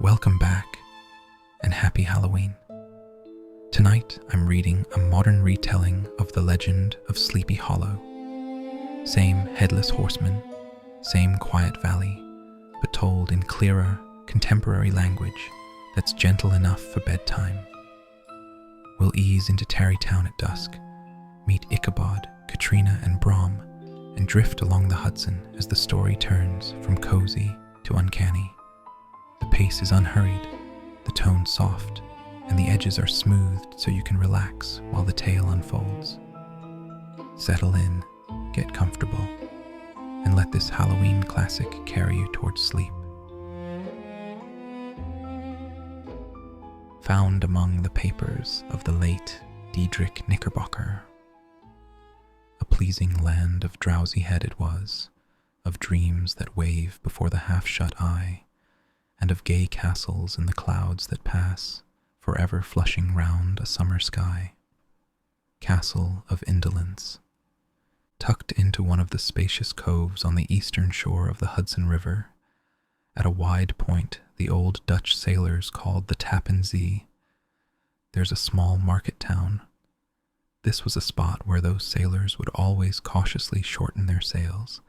Welcome back, and happy Halloween. Tonight I'm reading a modern retelling of the legend of Sleepy Hollow. Same Headless Horseman, same quiet valley, but told in clearer, contemporary language that's gentle enough for bedtime. We'll ease into Tarrytown at dusk, meet Ichabod, Katrina, and Brom, and drift along the Hudson as the story turns from cozy to uncanny. The pace is unhurried, the tone soft, and the edges are smoothed so you can relax while the tale unfolds. Settle in, get comfortable, and let this Halloween classic carry you towards sleep. Found among the papers of the late Diedrich Knickerbocker. A pleasing land of drowsy head it was, of dreams that wave before the half-shut eye, and of gay castles in the clouds that pass, forever flushing round a summer sky. Castle of Indolence. Tucked into one of the spacious coves on the eastern shore of the Hudson River, at a wide point the old Dutch sailors called the Tappan Zee, there's a small market town. This was a spot where those sailors would always cautiously shorten their sails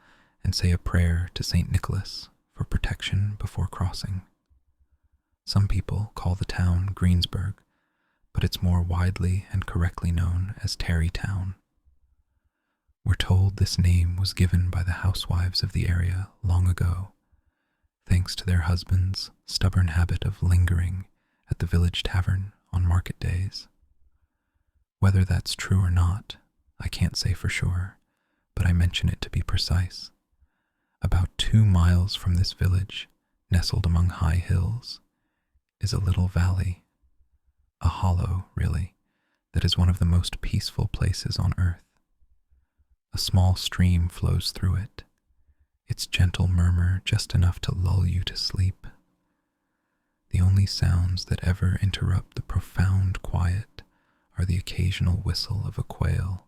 and say a prayer to St. Nicholas for protection before crossing. Some people call the town Greensburg, but it's more widely and correctly known as Tarrytown. We're told this name was given by the housewives of the area long ago, thanks to their husbands' stubborn habit of lingering at the village tavern on market days. Whether that's true or not, I can't say for sure, but I mention it to be precise. About 2 miles from this village, nestled among high hills, is a little valley, a hollow, really, that is one of the most peaceful places on earth. A small stream flows through it, its gentle murmur just enough to lull you to sleep. The only sounds that ever interrupt the profound quiet are the occasional whistle of a quail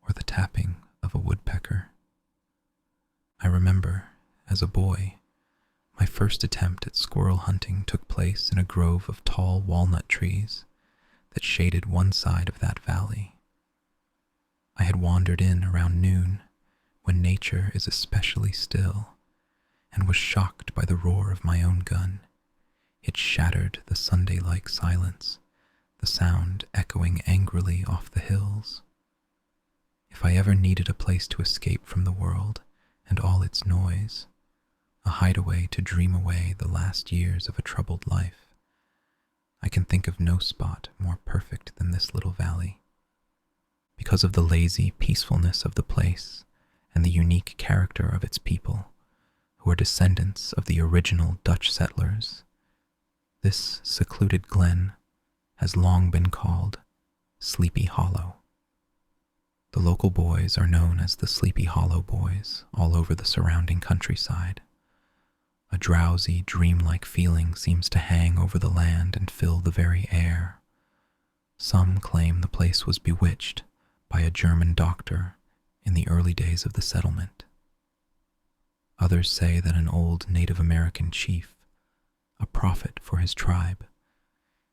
or the tapping of a woodpecker. I remember, as a boy, my first attempt at squirrel hunting took place in a grove of tall walnut trees that shaded one side of that valley. I had wandered in around noon, when nature is especially still, and was shocked by the roar of my own gun. It shattered the Sunday-like silence, the sound echoing angrily off the hills. If I ever needed a place to escape from the world and all its noise, a hideaway to dream away the last years of a troubled life, I can think of no spot more perfect than this little valley. Because of the lazy peacefulness of the place and the unique character of its people, who are descendants of the original Dutch settlers, this secluded glen has long been called Sleepy Hollow. The local boys are known as the Sleepy Hollow Boys all over the surrounding countryside. A drowsy, dreamlike feeling seems to hang over the land and fill the very air. Some claim the place was bewitched by a German doctor in the early days of the settlement. Others say that an old Native American chief, a prophet for his tribe,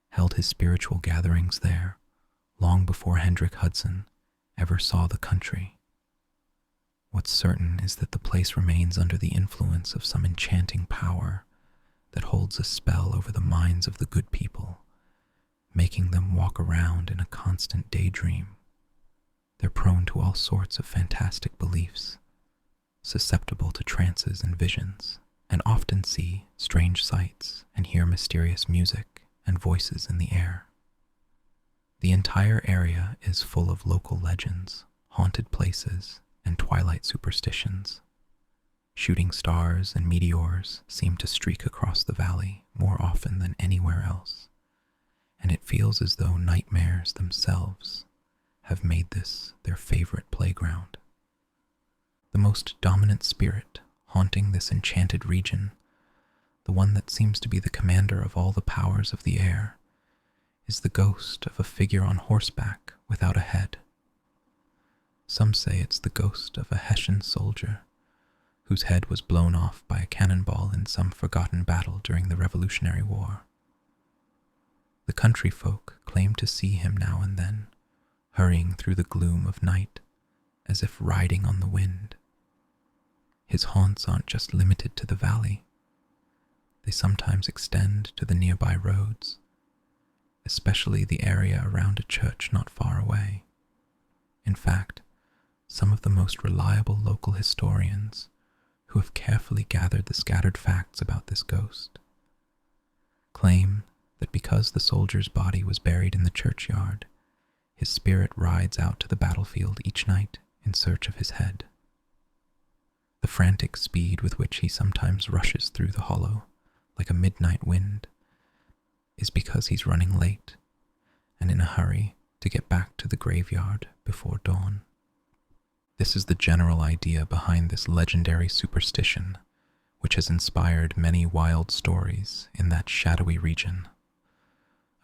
held his spiritual gatherings there long before Hendrik Hudson ever saw the country. What's certain is that the place remains under the influence of some enchanting power that holds a spell over the minds of the good people, making them walk around in a constant daydream. They're prone to all sorts of fantastic beliefs, susceptible to trances and visions, and often see strange sights and hear mysterious music and voices in the air. The entire area is full of local legends, haunted places, and twilight superstitions. Shooting stars and meteors seem to streak across the valley more often than anywhere else, and it feels as though nightmares themselves have made this their favorite playground. The most dominant spirit haunting this enchanted region, the one that seems to be the commander of all the powers of the air, is the ghost of a figure on horseback without a head. Some say it's the ghost of a Hessian soldier whose head was blown off by a cannonball in some forgotten battle during the Revolutionary War. The country folk claimed to see him now and then, hurrying through the gloom of night, as if riding on the wind. His haunts aren't just limited to the valley. They sometimes extend to the nearby roads, especially the area around a church not far away. In fact, some of the most reliable local historians, who have carefully gathered the scattered facts about this ghost, claim that because the soldier's body was buried in the churchyard, his spirit rides out to the battlefield each night in search of his head. The frantic speed with which he sometimes rushes through the hollow, like a midnight wind, is because he's running late and in a hurry to get back to the graveyard before dawn. This is the general idea behind this legendary superstition, which has inspired many wild stories in that shadowy region.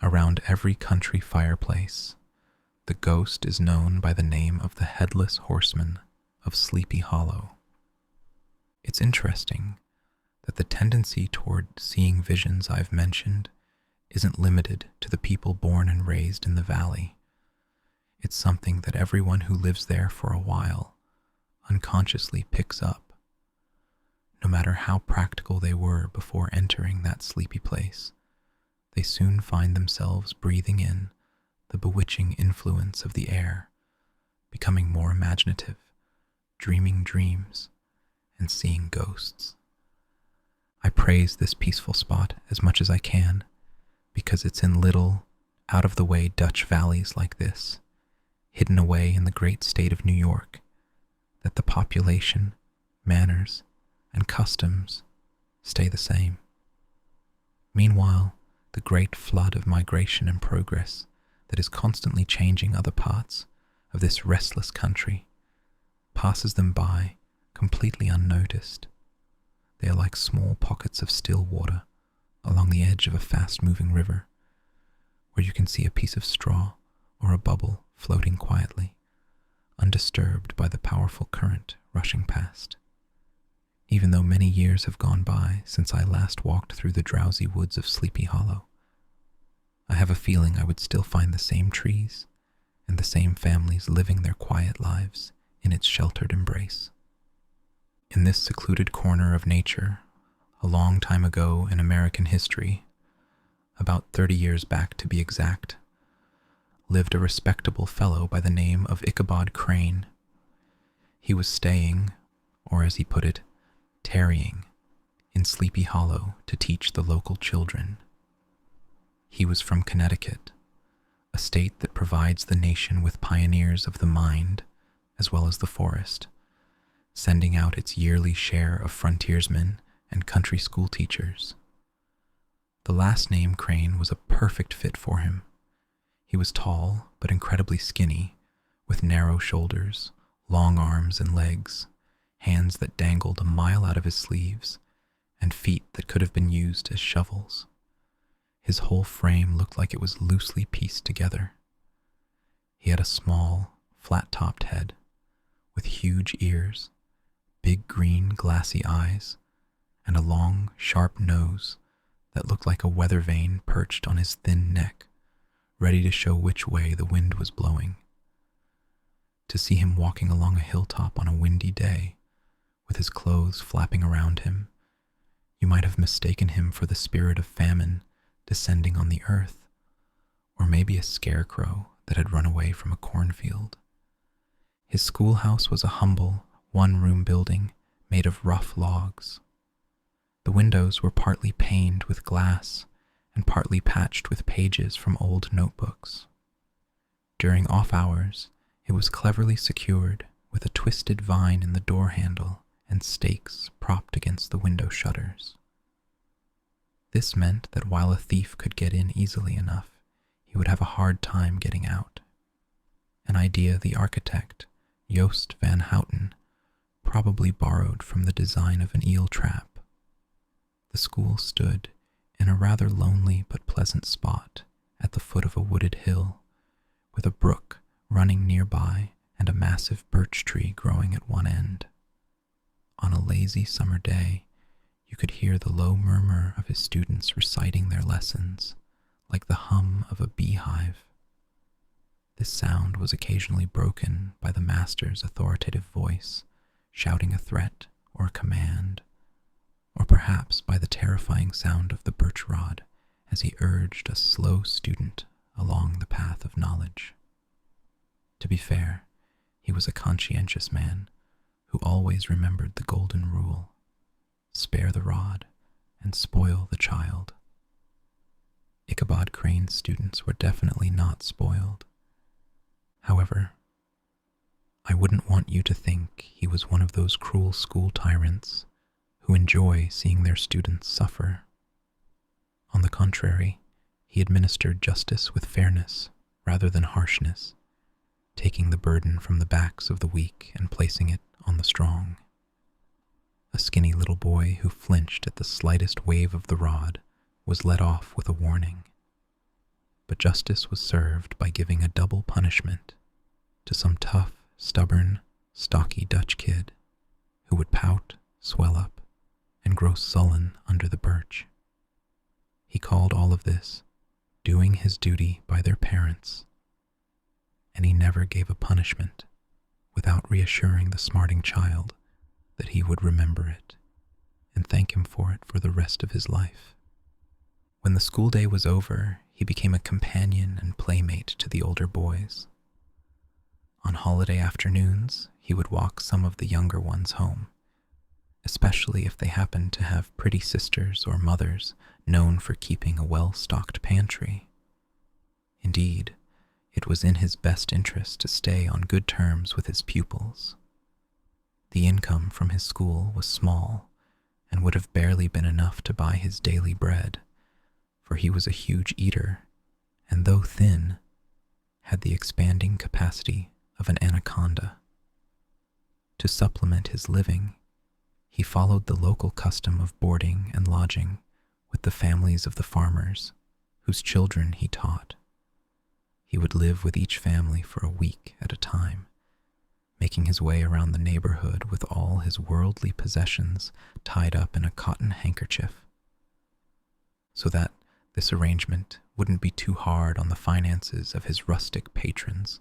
Around every country fireplace, the ghost is known by the name of the Headless Horseman of Sleepy Hollow. It's interesting that the tendency toward seeing visions I've mentioned isn't limited to the people born and raised in the valley. It's something that everyone who lives there for a while unconsciously picks up. No matter how practical they were before entering that sleepy place, they soon find themselves breathing in the bewitching influence of the air, becoming more imaginative, dreaming dreams, and seeing ghosts. I praise this peaceful spot as much as I can because it's in little, out-of-the-way Dutch valleys like this, hidden away in the great state of New York, that the population, manners, and customs stay the same. Meanwhile, the great flood of migration and progress that is constantly changing other parts of this restless country passes them by completely unnoticed. They are like small pockets of still water along the edge of a fast-moving river, where you can see a piece of straw or a bubble floating quietly, undisturbed by the powerful current rushing past. Even though many years have gone by since I last walked through the drowsy woods of Sleepy Hollow, I have a feeling I would still find the same trees and the same families living their quiet lives in its sheltered embrace. In this secluded corner of nature, a long time ago in American history, about 30 years back to be exact, lived a respectable fellow by the name of Ichabod Crane. He was staying, or as he put it, tarrying, in Sleepy Hollow to teach the local children. He was from Connecticut, a state that provides the nation with pioneers of the mind as well as the forest, sending out its yearly share of frontiersmen and country school teachers. The last name Crane was a perfect fit for him. He was tall but incredibly skinny, with narrow shoulders, long arms and legs, hands that dangled a mile out of his sleeves, and feet that could have been used as shovels. His whole frame looked like it was loosely pieced together. He had a small, flat-topped head, with huge ears, big green glassy eyes, and a long, sharp nose that looked like a weather vane perched on his thin neck, ready to show which way the wind was blowing. To see him walking along a hilltop on a windy day, with his clothes flapping around him, you might have mistaken him for the spirit of famine descending on the earth, or maybe a scarecrow that had run away from a cornfield. His schoolhouse was a humble, one-room building made of rough logs. The windows were partly paned with glass and partly patched with pages from old notebooks. During off hours, it was cleverly secured with a twisted vine in the door handle and stakes propped against the window shutters. This meant that while a thief could get in easily enough, he would have a hard time getting out. An idea the architect, Joost van Houten, probably borrowed from the design of an eel trap. The school stood in a rather lonely but pleasant spot at the foot of a wooded hill, with a brook running nearby and a massive birch tree growing at one end. On a lazy lazy summer day, you could hear the low murmur of his students reciting their lessons, like the hum of a beehive. This sound was occasionally broken by the master's authoritative voice, shouting a threat or a command, or perhaps by the terrifying sound of the birch rod as he urged a slow student along the path of knowledge. To be fair, he was a conscientious man who always remembered the golden rule: spare the rod and spoil the child. Ichabod Crane's students were definitely not spoiled. However, I wouldn't want you to think he was one of those cruel school tyrants who enjoy seeing their students suffer. On the contrary, he administered justice with fairness rather than harshness, taking the burden from the backs of the weak and placing it on the strong. A skinny little boy who flinched at the slightest wave of the rod was let off with a warning. But justice was served by giving a double punishment to some tough, stubborn, stocky Dutch kid who would pout, swell up, and grow sullen under the birch. He called all of this doing his duty by their parents, and he never gave a punishment without reassuring the smarting child that he would remember it and thank him for it for the rest of his life. When the school day was over, he became a companion and playmate to the older boys. On holiday afternoons, he would walk some of the younger ones home, especially if they happened to have pretty sisters or mothers known for keeping a well-stocked pantry. Indeed, it was in his best interest to stay on good terms with his pupils. The income from his school was small and would have barely been enough to buy his daily bread, for he was a huge eater, and though thin, had the expanding capacity of an anaconda. To supplement his living, he followed the local custom of boarding and lodging with the families of the farmers, whose children he taught. He would live with each family for a week at a time, making his way around the neighborhood with all his worldly possessions tied up in a cotton handkerchief, so that this arrangement wouldn't be too hard on the finances of his rustic patrons,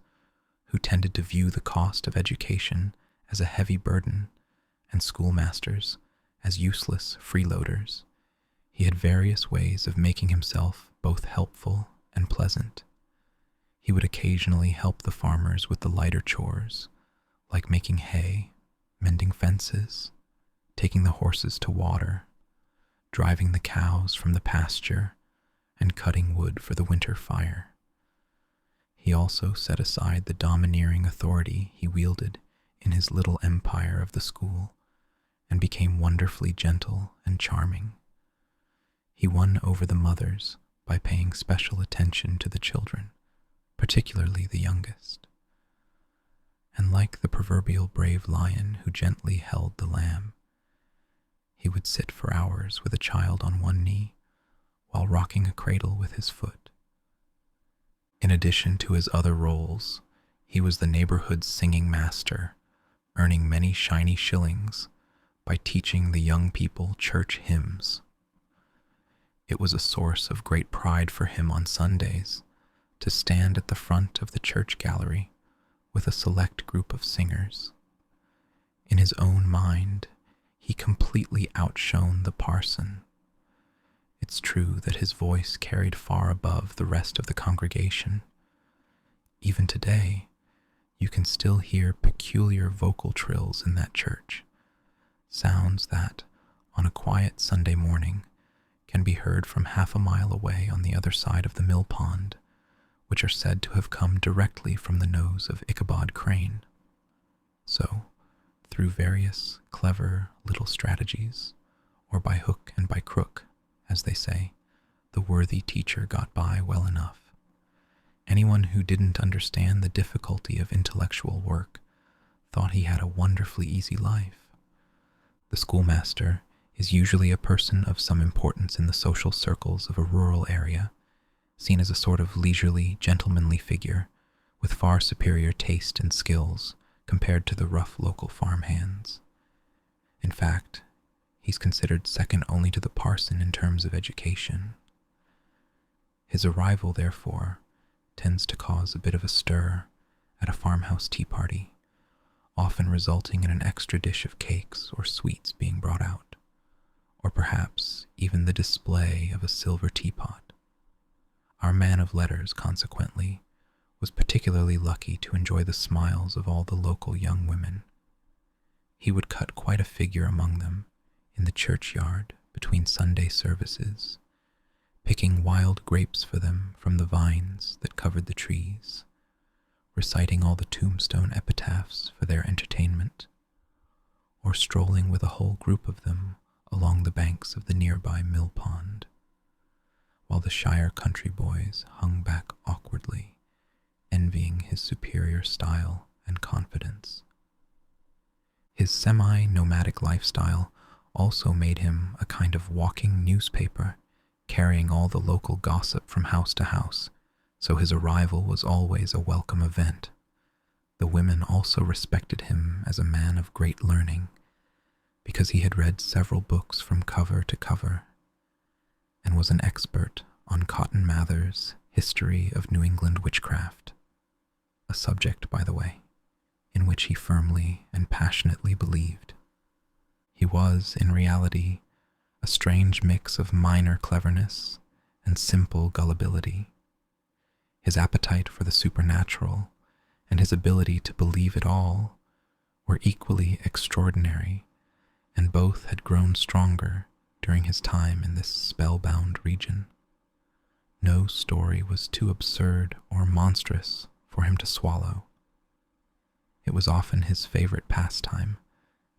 who tended to view the cost of education as a heavy burden and schoolmasters as useless freeloaders. He had various ways of making himself both helpful and pleasant. He would occasionally help the farmers with the lighter chores, like making hay, mending fences, taking the horses to water, driving the cows from the pasture, and cutting wood for the winter fire. He also set aside the domineering authority he wielded in his little empire of the school and became wonderfully gentle and charming. He won over the mothers by paying special attention to the children, particularly the youngest. And like the proverbial brave lion who gently held the lamb, he would sit for hours with a child on one knee while rocking a cradle with his foot. In addition to his other roles, he was the neighborhood's singing master, earning many shiny shillings by teaching the young people church hymns. It was a source of great pride for him on Sundays to stand at the front of the church gallery with a select group of singers. In his own mind, he completely outshone the parson. It's true that his voice carried far above the rest of the congregation. Even today, you can still hear peculiar vocal trills in that church, sounds that, on a quiet Sunday morning, can be heard from half a mile away on the other side of the mill pond, which are said to have come directly from the nose of Ichabod Crane. So, through various clever little strategies, or by hook and by crook, as they say, the worthy teacher got by well enough. Anyone who didn't understand the difficulty of intellectual work thought he had a wonderfully easy life. The schoolmaster is usually a person of some importance in the social circles of a rural area, seen as a sort of leisurely, gentlemanly figure with far superior taste and skills compared to the rough local farmhands. In fact, he's considered second only to the parson in terms of education. His arrival, therefore, tends to cause a bit of a stir at a farmhouse tea party, often resulting in an extra dish of cakes or sweets being brought out, or perhaps even the display of a silver teapot. Our man of letters, consequently, was particularly lucky to enjoy the smiles of all the local young women. He would cut quite a figure among them in the churchyard between Sunday services, picking wild grapes for them from the vines that covered the trees, reciting all the tombstone epitaphs for their entertainment, or strolling with a whole group of them along the banks of the nearby mill pond, while the Shire country boys hung back awkwardly, envying his superior style and confidence. His semi-nomadic lifestyle also made him a kind of walking newspaper, carrying all the local gossip from house to house, so his arrival was always a welcome event. The women also respected him as a man of great learning, because he had read several books from cover to cover, and was an expert on Cotton Mather's History of New England Witchcraft, a subject, by the way, in which he firmly and passionately believed. He was, in reality, a strange mix of minor cleverness and simple gullibility. His appetite for the supernatural and his ability to believe it all were equally extraordinary, and both had grown stronger during his time in this spellbound region. No story was too absurd or monstrous for him to swallow. It was often his favorite pastime,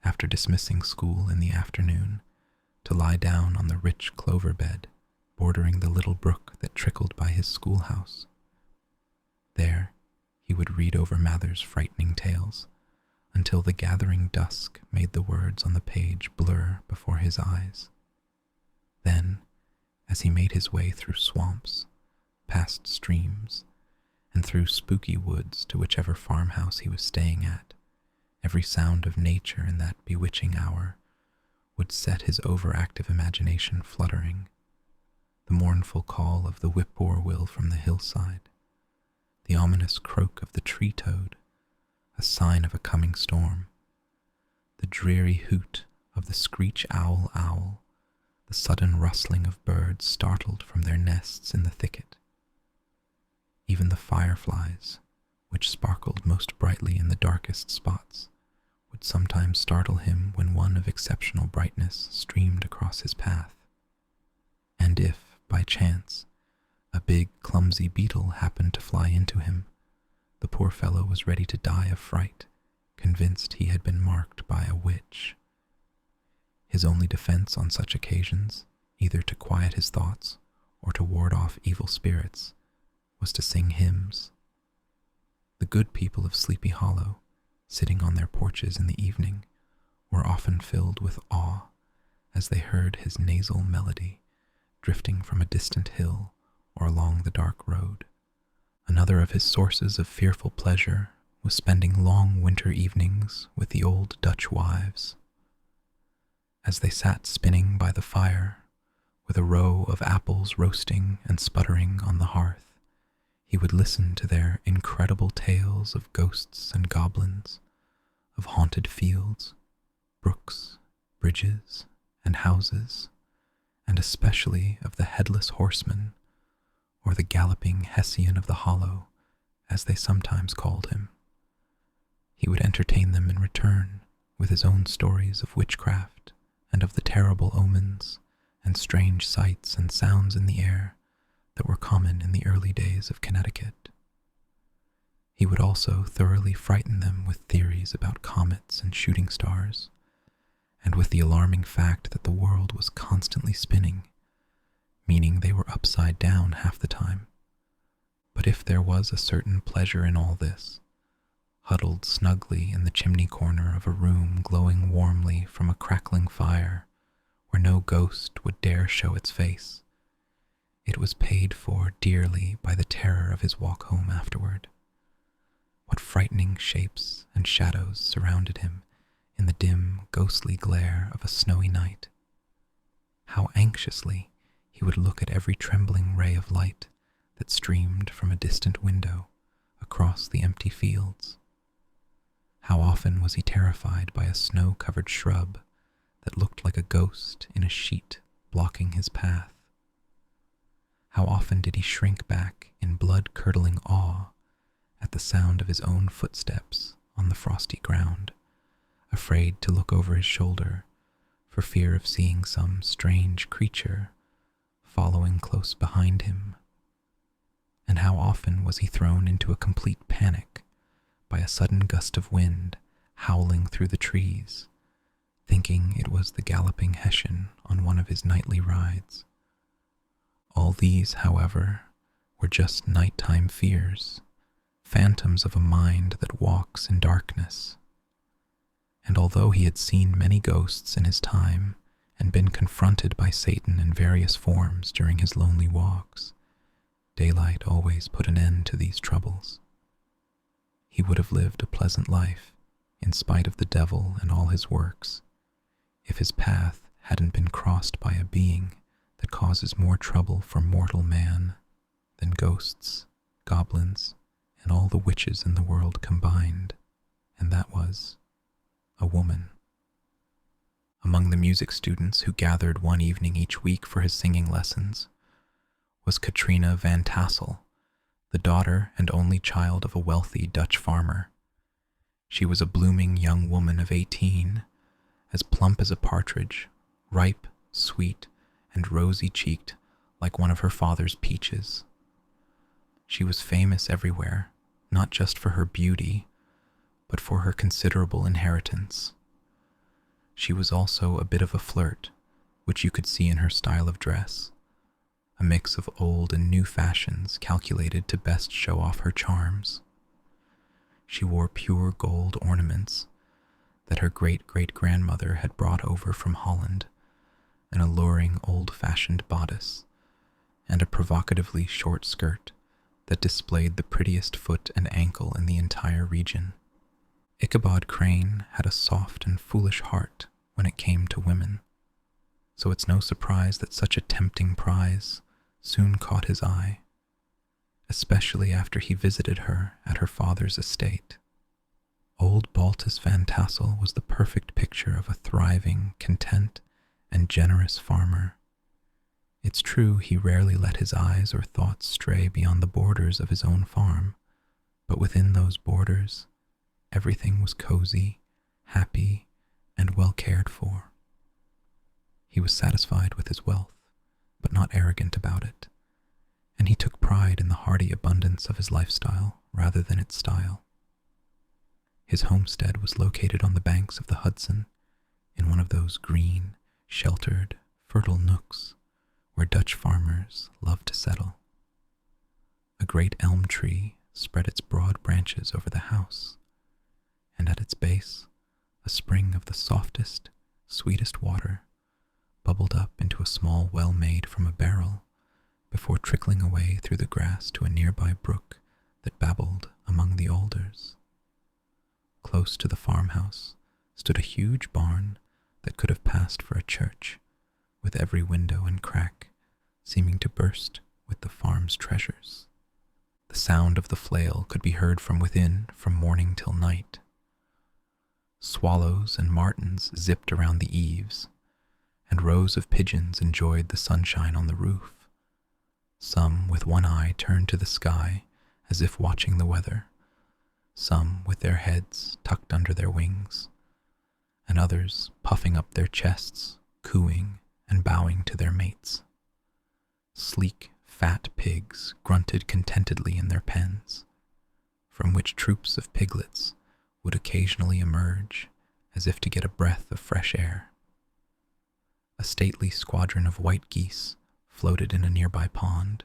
after dismissing school in the afternoon, to lie down on the rich clover bed bordering the little brook that trickled by his schoolhouse. There, he would read over Mather's frightening tales until the gathering dusk made the words on the page blur before his eyes. Then, as he made his way through swamps, past streams, and through spooky woods to whichever farmhouse he was staying at, every sound of nature in that bewitching hour would set his overactive imagination fluttering. The mournful call of the whippoorwill from the hillside, the ominous croak of the tree-toad, a sign of a coming storm, the dreary hoot of the screech-owl, the sudden rustling of birds startled from their nests in the thicket. Even the fireflies, which sparkled most brightly in the darkest spots, would sometimes startle him when one of exceptional brightness streamed across his path. And if, by chance, a big, clumsy beetle happened to fly into him, the poor fellow was ready to die of fright, convinced he had been marked by a witch. His only defense on such occasions, either to quiet his thoughts or to ward off evil spirits, was to sing hymns. The good people of Sleepy Hollow, sitting on their porches in the evening, were often filled with awe as they heard his nasal melody drifting from a distant hill or along the dark road. Another of his sources of fearful pleasure was spending long winter evenings with the old Dutch wives. As they sat spinning by the fire, with a row of apples roasting and sputtering on the hearth, he would listen to their incredible tales of ghosts and goblins, of haunted fields, brooks, bridges, and houses, and especially of the Headless Horseman, or the galloping Hessian of the Hollow, as they sometimes called him. He would entertain them in return with his own stories of witchcraft and of the terrible omens and strange sights and sounds in the air that were common in the early days of Connecticut. He would also thoroughly frighten them with theories about comets and shooting stars, and with the alarming fact that the world was constantly spinning, meaning they were upside down half the time. But if there was a certain pleasure in all this, huddled snugly in the chimney corner of a room glowing warmly from a crackling fire, where no ghost would dare show its face, it was paid for dearly by the terror of his walk home afterward. What frightening shapes and shadows surrounded him in the dim, ghostly glare of a snowy night. How anxiously he would look at every trembling ray of light that streamed from a distant window across the empty fields. How often was he terrified by a snow-covered shrub that looked like a ghost in a sheet blocking his path. How often did he shrink back in blood-curdling awe at the sound of his own footsteps on the frosty ground, afraid to look over his shoulder for fear of seeing some strange creature following close behind him. And how often was he thrown into a complete panic by a sudden gust of wind howling through the trees, thinking it was the galloping Hessian on one of his nightly rides. All these, however, were just nighttime fears, phantoms of a mind that walks in darkness. And although he had seen many ghosts in his time and been confronted by Satan in various forms during his lonely walks, daylight always put an end to these troubles. He would have lived a pleasant life, in spite of the devil and all his works, if his path hadn't been crossed by a being that causes more trouble for mortal man than ghosts, goblins, and all the witches in the world combined, and that was a woman. Among the music students who gathered one evening each week for his singing lessons was Katrina Van Tassel, the daughter and only child of a wealthy Dutch farmer. She was a blooming young woman of 18, as plump as a partridge, ripe, sweet, and rosy-cheeked like one of her father's peaches. She was famous everywhere, not just for her beauty, but for her considerable inheritance. She was also a bit of a flirt, which you could see in her style of dress, a mix of old and new fashions calculated to best show off her charms. She wore pure gold ornaments that her great-great-grandmother had brought over from Holland, an alluring old-fashioned bodice, and a provocatively short skirt that displayed the prettiest foot and ankle in the entire region. Ichabod Crane had a soft and foolish heart when it came to women, so it's no surprise that such a tempting prize soon caught his eye, especially after he visited her at her father's estate. Old Baltus Van Tassel was the perfect picture of a thriving, content, and generous farmer. It's true he rarely let his eyes or thoughts stray beyond the borders of his own farm, but within those borders, everything was cozy, happy, and well cared for. He was satisfied with his wealth, but not arrogant about it, and he took pride in the hearty abundance of his lifestyle rather than its style. His homestead was located on the banks of the Hudson, in one of those green, sheltered, fertile nooks where Dutch farmers love to settle. A great elm tree spread its broad branches over the house, and at its base, a spring of the softest, sweetest water bubbled up into a small well made from a barrel before trickling away through the grass to a nearby brook that babbled among the alders. Close to the farmhouse stood a huge barn that could have passed for a church, with every window and crack seeming to burst with the farm's treasures. The sound of the flail could be heard from within from morning till night. Swallows and martins zipped around the eaves, and rows of pigeons enjoyed the sunshine on the roof, some with one eye turned to the sky as if watching the weather, some with their heads tucked under their wings, and others puffing up their chests, cooing and bowing to their mates. Sleek, fat pigs grunted contentedly in their pens, from which troops of piglets would occasionally emerge as if to get a breath of fresh air. A stately squadron of white geese floated in a nearby pond,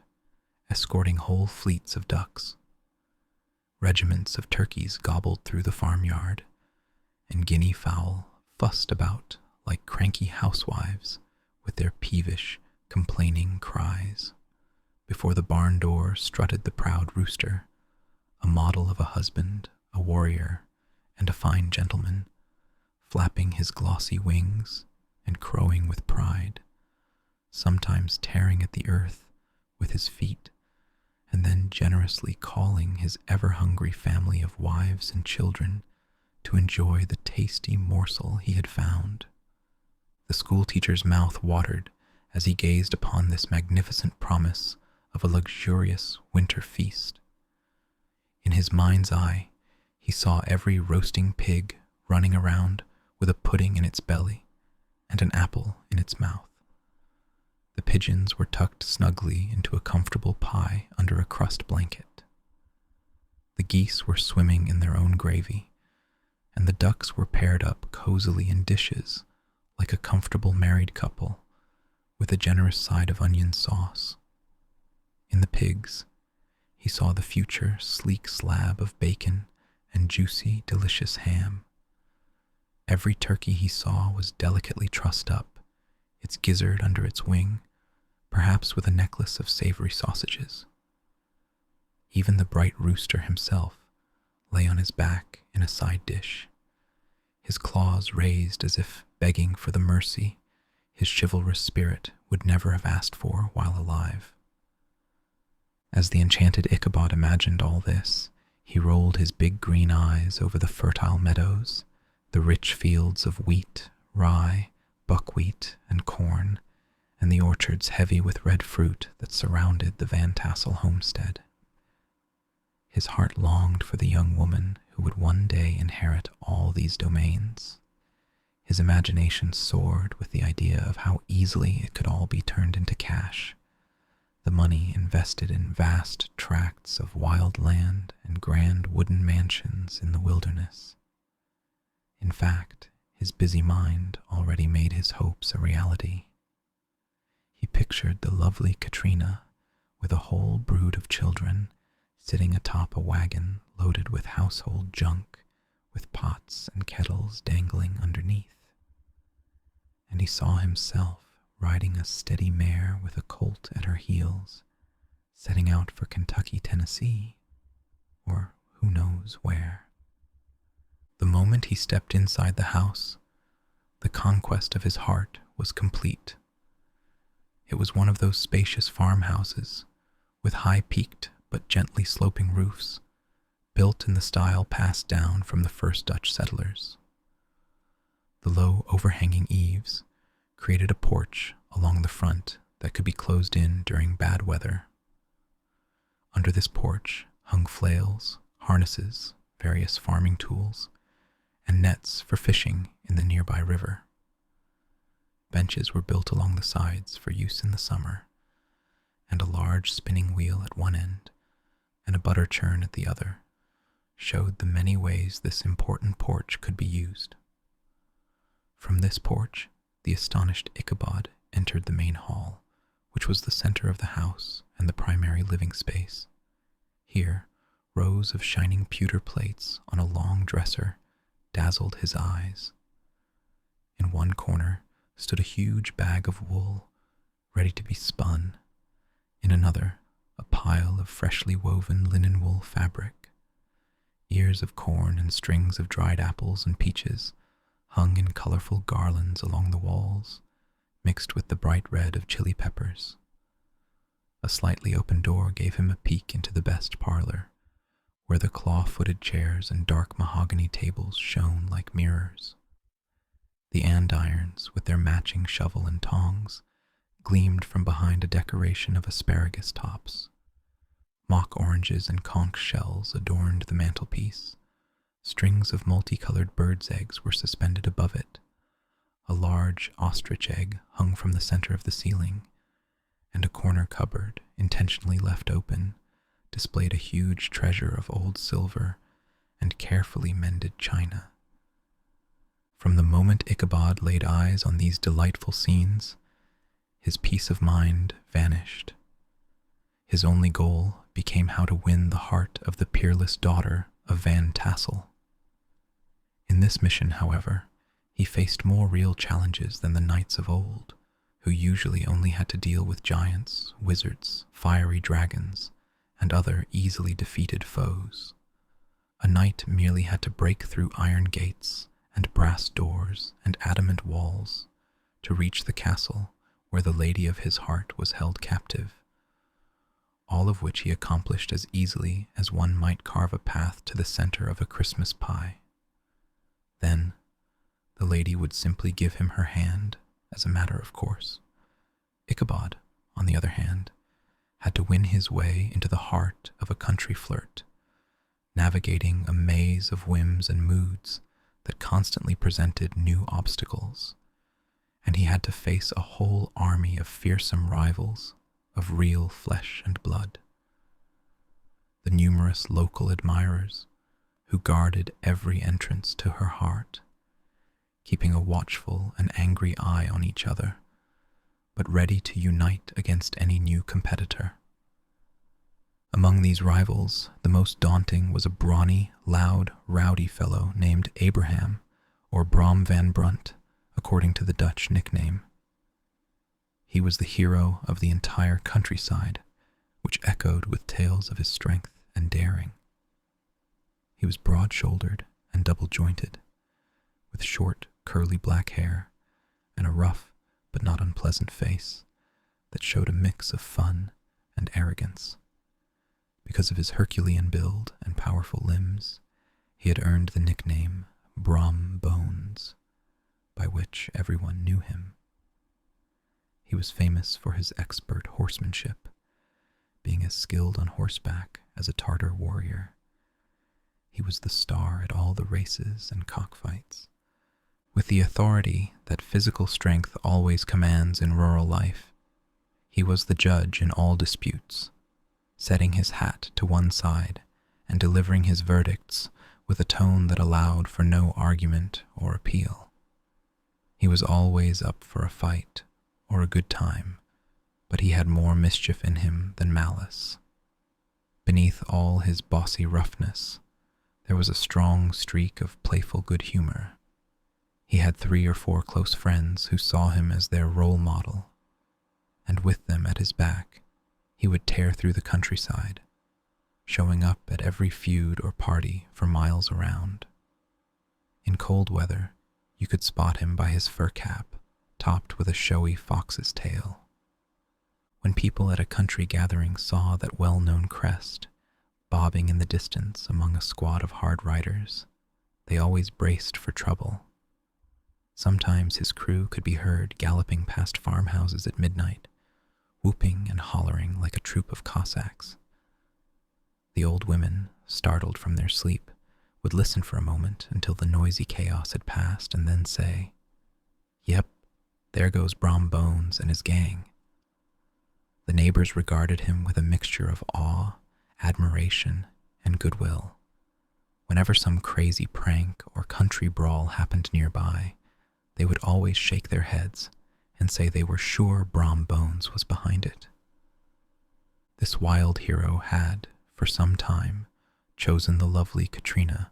escorting whole fleets of ducks. Regiments of turkeys gobbled through the farmyard, and guinea fowl fussed about like cranky housewives with their peevish, complaining cries. Before the barn door strutted the proud rooster, a model of a husband, a warrior, and a fine gentleman, flapping his glossy wings and crowing with pride, sometimes tearing at the earth with his feet, and then generously calling his ever-hungry family of wives and children to enjoy the tasty morsel he had found. The schoolteacher's mouth watered as he gazed upon this magnificent promise of a luxurious winter feast. In his mind's eye, he saw every roasting pig running around with a pudding in its belly and an apple in its mouth. The pigeons were tucked snugly into a comfortable pie under a crust blanket. The geese were swimming in their own gravy, and the ducks were paired up cozily in dishes like a comfortable married couple with a generous side of onion sauce. In the pigs, he saw the future sleek slab of bacon and juicy, delicious ham. Every turkey he saw was delicately trussed up, its gizzard under its wing, perhaps with a necklace of savory sausages. Even the bright rooster himself lay on his back in a side dish, his claws raised as if begging for the mercy his chivalrous spirit would never have asked for while alive. As the enchanted Ichabod imagined all this, he rolled his big green eyes over the fertile meadows, the rich fields of wheat, rye, buckwheat, and corn, and the orchards heavy with red fruit that surrounded the Van Tassel homestead. His heart longed for the young woman who would one day inherit all these domains. His imagination soared with the idea of how easily it could all be turned into cash, the money invested in vast tracts of wild land and grand wooden mansions in the wilderness. In fact, his busy mind already made his hopes a reality. He pictured the lovely Katrina with a whole brood of children sitting atop a wagon loaded with household junk, with pots and kettles dangling underneath. And he saw himself riding a steady mare with a colt at her heels, setting out for Kentucky, Tennessee, or who knows where. The moment he stepped inside the house, the conquest of his heart was complete. It was one of those spacious farmhouses with high-peaked but gently sloping roofs, built in the style passed down from the first Dutch settlers. The low overhanging eaves created a porch along the front that could be closed in during bad weather. Under this porch hung flails, harnesses, various farming tools, and nets for fishing in the nearby river. Benches were built along the sides for use in the summer, and a large spinning wheel at one end and a butter churn at the other showed the many ways this important porch could be used. From this porch, the astonished Ichabod entered the main hall, which was the center of the house and the primary living space. Here, rows of shining pewter plates on a long dresser dazzled his eyes. In one corner stood a huge bag of wool, ready to be spun. In another, a pile of freshly woven linen wool fabric. Ears of corn and strings of dried apples and peaches hung in colorful garlands along the walls, mixed with the bright red of chili peppers. A slightly open door gave him a peek into the best parlor, where the claw-footed chairs and dark mahogany tables shone like mirrors. The andirons, with their matching shovel and tongs, gleamed from behind a decoration of asparagus tops. Mock oranges and conch shells adorned the mantelpiece. Strings of multicolored birds' eggs were suspended above it. A large ostrich egg hung from the center of the ceiling, and a corner cupboard, intentionally left open, displayed a huge treasure of old silver and carefully mended china. From the moment Ichabod laid eyes on these delightful scenes, his peace of mind vanished. His only goal became how to win the heart of the peerless daughter of Van Tassel. In this mission, however, he faced more real challenges than the knights of old, who usually only had to deal with giants, wizards, fiery dragons, and other easily defeated foes. A knight merely had to break through iron gates and brass doors and adamant walls to reach the castle where the lady of his heart was held captive, all of which he accomplished as easily as one might carve a path to the center of a Christmas pie. Then the lady would simply give him her hand as a matter of course. Ichabod, on the other hand, had to win his way into the heart of a country flirt, navigating a maze of whims and moods that constantly presented new obstacles, and he had to face a whole army of fearsome rivals of real flesh and blood. The numerous local admirers who guarded every entrance to her heart, keeping a watchful and angry eye on each other, but ready to unite against any new competitor. Among these rivals, the most daunting was a brawny, loud, rowdy fellow named Abraham, or Brom van Brunt, according to the Dutch nickname. He was the hero of the entire countryside, which echoed with tales of his strength and daring. He was broad-shouldered and double-jointed, with short, curly black hair and a rough but not unpleasant face that showed a mix of fun and arrogance. Because of his Herculean build and powerful limbs, he had earned the nickname Brom Bones, by which everyone knew him. He was famous for his expert horsemanship, being as skilled on horseback as a Tartar warrior. He was the star at all the races and cockfights. With the authority that physical strength always commands in rural life, he was the judge in all disputes, setting his hat to one side and delivering his verdicts with a tone that allowed for no argument or appeal. He was always up for a fight or a good time, but he had more mischief in him than malice. Beneath all his bossy roughness, there was a strong streak of playful good humor. He had 3 or 4 close friends who saw him as their role model, and with them at his back, he would tear through the countryside, showing up at every feud or party for miles around. In cold weather, you could spot him by his fur cap, topped with a showy fox's tail. When people at a country gathering saw that well-known crest bobbing in the distance among a squad of hard riders, they always braced for trouble. Sometimes his crew could be heard galloping past farmhouses at midnight, whooping and hollering like a troop of Cossacks. The old women, startled from their sleep, would listen for a moment until the noisy chaos had passed and then say, "Yep, there goes Brom Bones and his gang." The neighbors regarded him with a mixture of awe, admiration, and goodwill. Whenever some crazy prank or country brawl happened nearby, they would always shake their heads and say they were sure Brom Bones was behind it. This wild hero had, for some time, chosen the lovely Katrina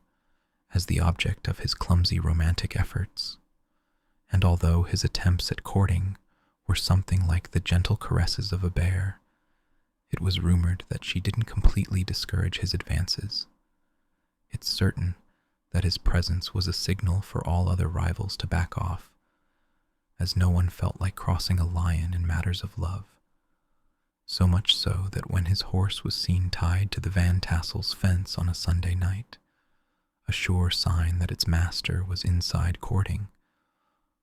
as the object of his clumsy romantic efforts, and although his attempts at courting were something like the gentle caresses of a bear, it was rumored that she didn't completely discourage his advances. It's certain that his presence was a signal for all other rivals to back off, as no one felt like crossing a lion in matters of love. So much so that when his horse was seen tied to the Van Tassel's fence on a Sunday night, a sure sign that its master was inside courting,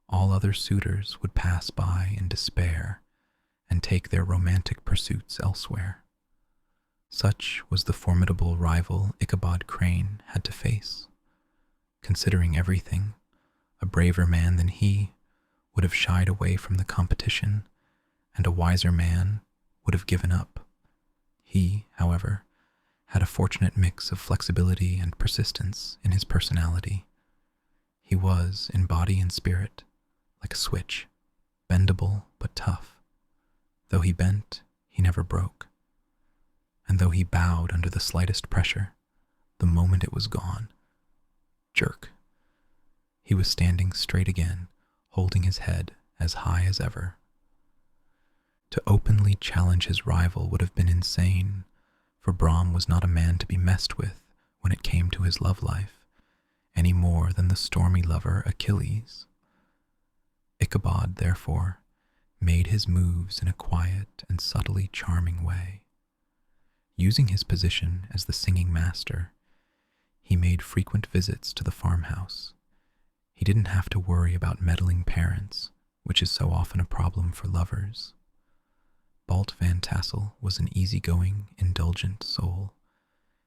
all other suitors would pass by in despair and take their romantic pursuits elsewhere. Such was the formidable rival Ichabod Crane had to face. Considering everything, a braver man than he would have shied away from the competition, and a wiser man would have given up. He, however, had a fortunate mix of flexibility and persistence in his personality. He was, in body and spirit, like a switch, bendable but tough. Though he bent, he never broke. And though he bowed under the slightest pressure, the moment it was gone, jerk, he was standing straight again, holding his head as high as ever. To openly challenge his rival would have been insane, for Brom was not a man to be messed with when it came to his love life, any more than the stormy lover Achilles. Ichabod, therefore, made his moves in a quiet and subtly charming way. Using his position as the singing master, he made frequent visits to the farmhouse. He didn't have to worry about meddling parents, which is so often a problem for lovers. Balt Van Tassel was an easygoing, indulgent soul.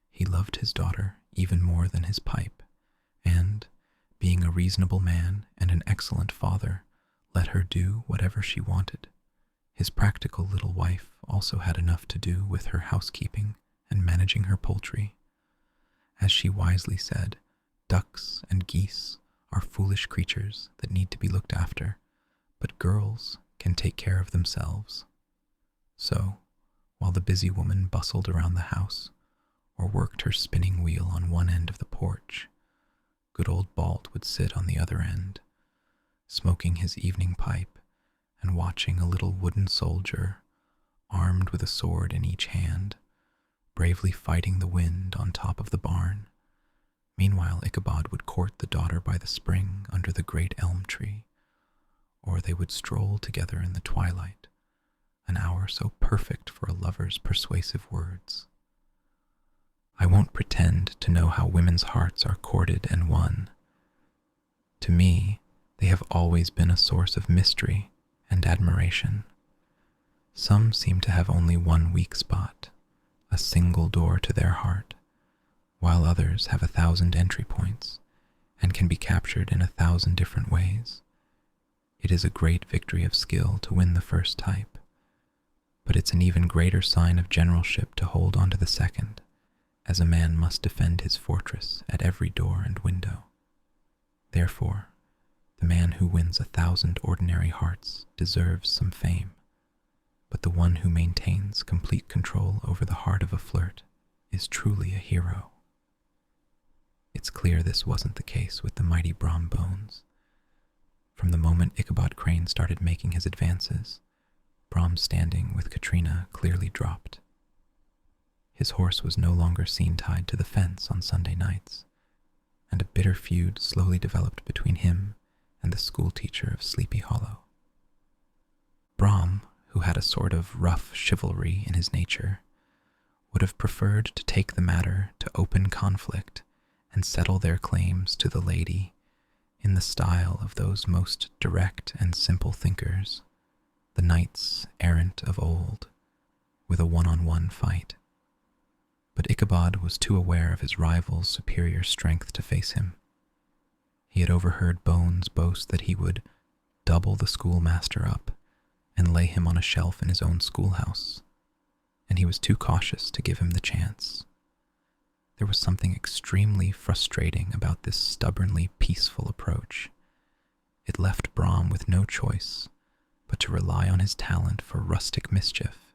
He loved his daughter even more than his pipe, and, being a reasonable man and an excellent father, let her do whatever she wanted. His practical little wife also had enough to do with her housekeeping and managing her poultry. As she wisely said, ducks and geese are foolish creatures that need to be looked after, but girls can take care of themselves. So, while the busy woman bustled around the house, or worked her spinning wheel on one end of the porch, good old Balt would sit on the other end, smoking his evening pipe and watching a little wooden soldier, armed with a sword in each hand, bravely fighting the wind on top of the barn. Meanwhile, Ichabod would court the daughter by the spring under the great elm tree, or they would stroll together in the twilight, an hour so perfect for a lover's persuasive words. I won't pretend to know how women's hearts are courted and won. To me, they have always been a source of mystery and admiration. Some seem to have only one weak spot, a single door to their heart, while others have 1,000 entry points and can be captured in 1,000 different ways. It is a great victory of skill to win the first type, but it's an even greater sign of generalship to hold on to the second, as a man must defend his fortress at every door and window. Therefore, the man who wins 1,000 ordinary hearts deserves some fame, but the one who maintains complete control over the heart of a flirt is truly a hero. It's clear this wasn't the case with the mighty Brom Bones. From the moment Ichabod Crane started making his advances, Brom's standing with Katrina clearly dropped. His horse was no longer seen tied to the fence on Sunday nights, and a bitter feud slowly developed between him and the schoolteacher of Sleepy Hollow. Brom, who had a sort of rough chivalry in his nature, would have preferred to take the matter to open conflict and settle their claims to the lady in the style of those most direct and simple thinkers, the knights errant of old, with a one-on-one fight. But Ichabod was too aware of his rival's superior strength to face him. He had overheard Bones boast that he would double the schoolmaster up and lay him on a shelf in his own schoolhouse, and he was too cautious to give him the chance. There was something extremely frustrating about this stubbornly peaceful approach. It left Brom with no choice but to rely on his talent for rustic mischief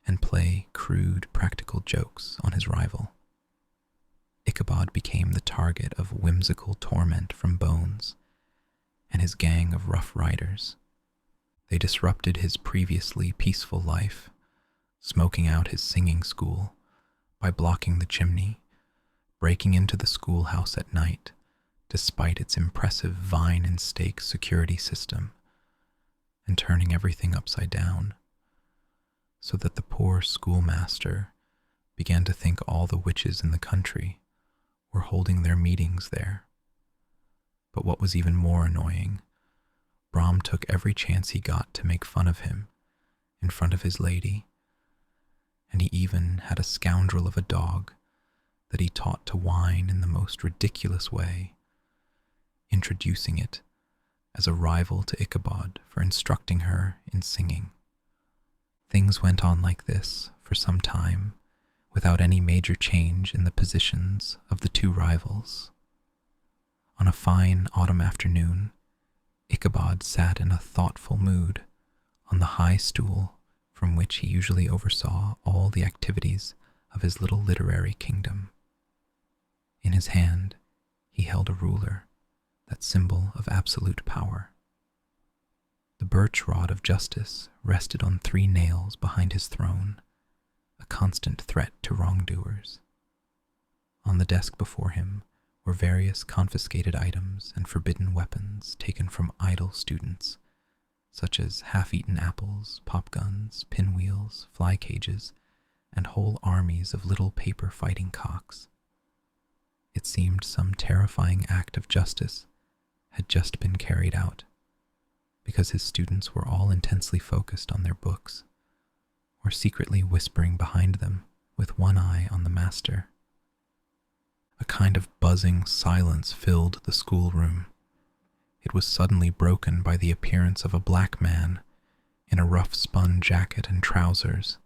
and play crude practical jokes on his rival. Ichabod became the target of whimsical torment from Bones and his gang of rough riders. They disrupted his previously peaceful life, smoking out his singing school by blocking the chimney, breaking into the schoolhouse at night, despite its impressive vine and stake security system, and turning everything upside down, so that the poor schoolmaster began to think all the witches in the country were holding their meetings there. But what was even more annoying, Brom took every chance he got to make fun of him in front of his lady, and he even had a scoundrel of a dog that he taught to whine in the most ridiculous way, introducing it as a rival to Ichabod for instructing her in singing. Things went on like this for some time, without any major change in the positions of the two rivals. On a fine autumn afternoon, Ichabod sat in a thoughtful mood on the high stool from which he usually oversaw all the activities of his little literary kingdom. In his hand, he held a ruler, that symbol of absolute power. The birch rod of justice rested on 3 nails behind his throne, a constant threat to wrongdoers. On the desk before him were various confiscated items and forbidden weapons taken from idle students, such as half-eaten apples, pop guns, pinwheels, fly cages, and whole armies of little paper fighting cocks. It seemed some terrifying act of justice had just been carried out, because his students were all intensely focused on their books, or secretly whispering behind them with one eye on the master. A kind of buzzing silence filled the schoolroom. It was suddenly broken by the appearance of a black man in a rough spun jacket and trousers,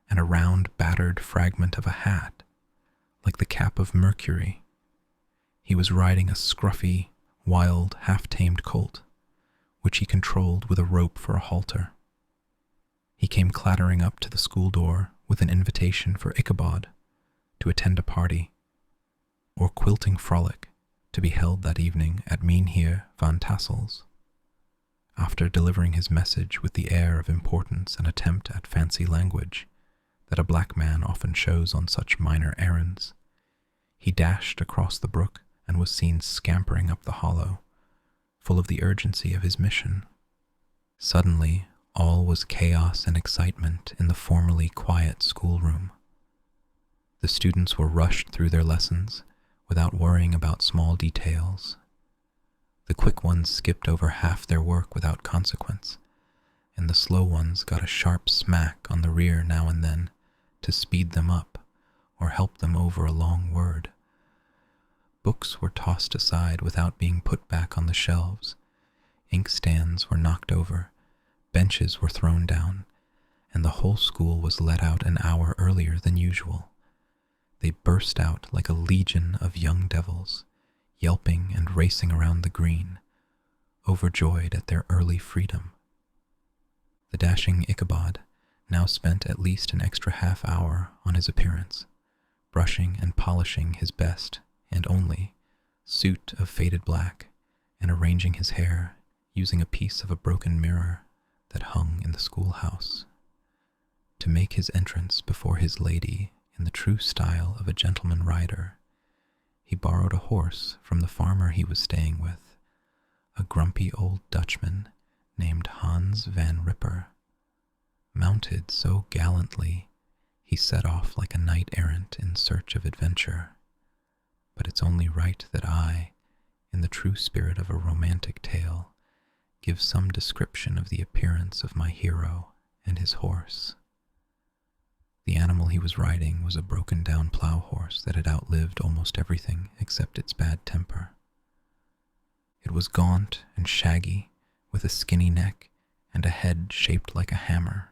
and a round battered fragment of a hat, like the cap of Mercury. He was riding a scruffy, wild, half-tamed colt, which he controlled with a rope for a halter. He came clattering up to the school door with an invitation for Ichabod to attend a party, or quilting frolic, to be held that evening at Mynheer van Tassel's. After delivering his message with the air of importance and attempt at fancy language that a black man often shows on such minor errands, he dashed across the brook and was seen scampering up the hollow, full of the urgency of his mission. Suddenly, all was chaos and excitement in the formerly quiet schoolroom. The students were rushed through their lessons without worrying about small details. The quick ones skipped over half their work without consequence, and the slow ones got a sharp smack on the rear now and then to speed them up or help them over a long word. Books were tossed aside without being put back on the shelves. Inkstands were knocked over, benches were thrown down, and the whole school was let out an hour earlier than usual. They burst out like a legion of young devils, yelping and racing around the green, overjoyed at their early freedom. The dashing Ichabod now spent at least an extra half hour on his appearance, brushing and polishing his best and only suit of faded black, and arranging his hair using a piece of a broken mirror that hung in the schoolhouse. To make his entrance before his lady in the true style of a gentleman rider, he borrowed a horse from the farmer he was staying with, a grumpy old Dutchman named Hans van Ripper. Mounted so gallantly, he set off like a knight-errant in search of adventure. But it's only right that I, in the true spirit of a romantic tale, give some description of the appearance of my hero and his horse. The animal he was riding was a broken-down plow horse that had outlived almost everything except its bad temper. It was gaunt and shaggy, with a skinny neck and a head shaped like a hammer.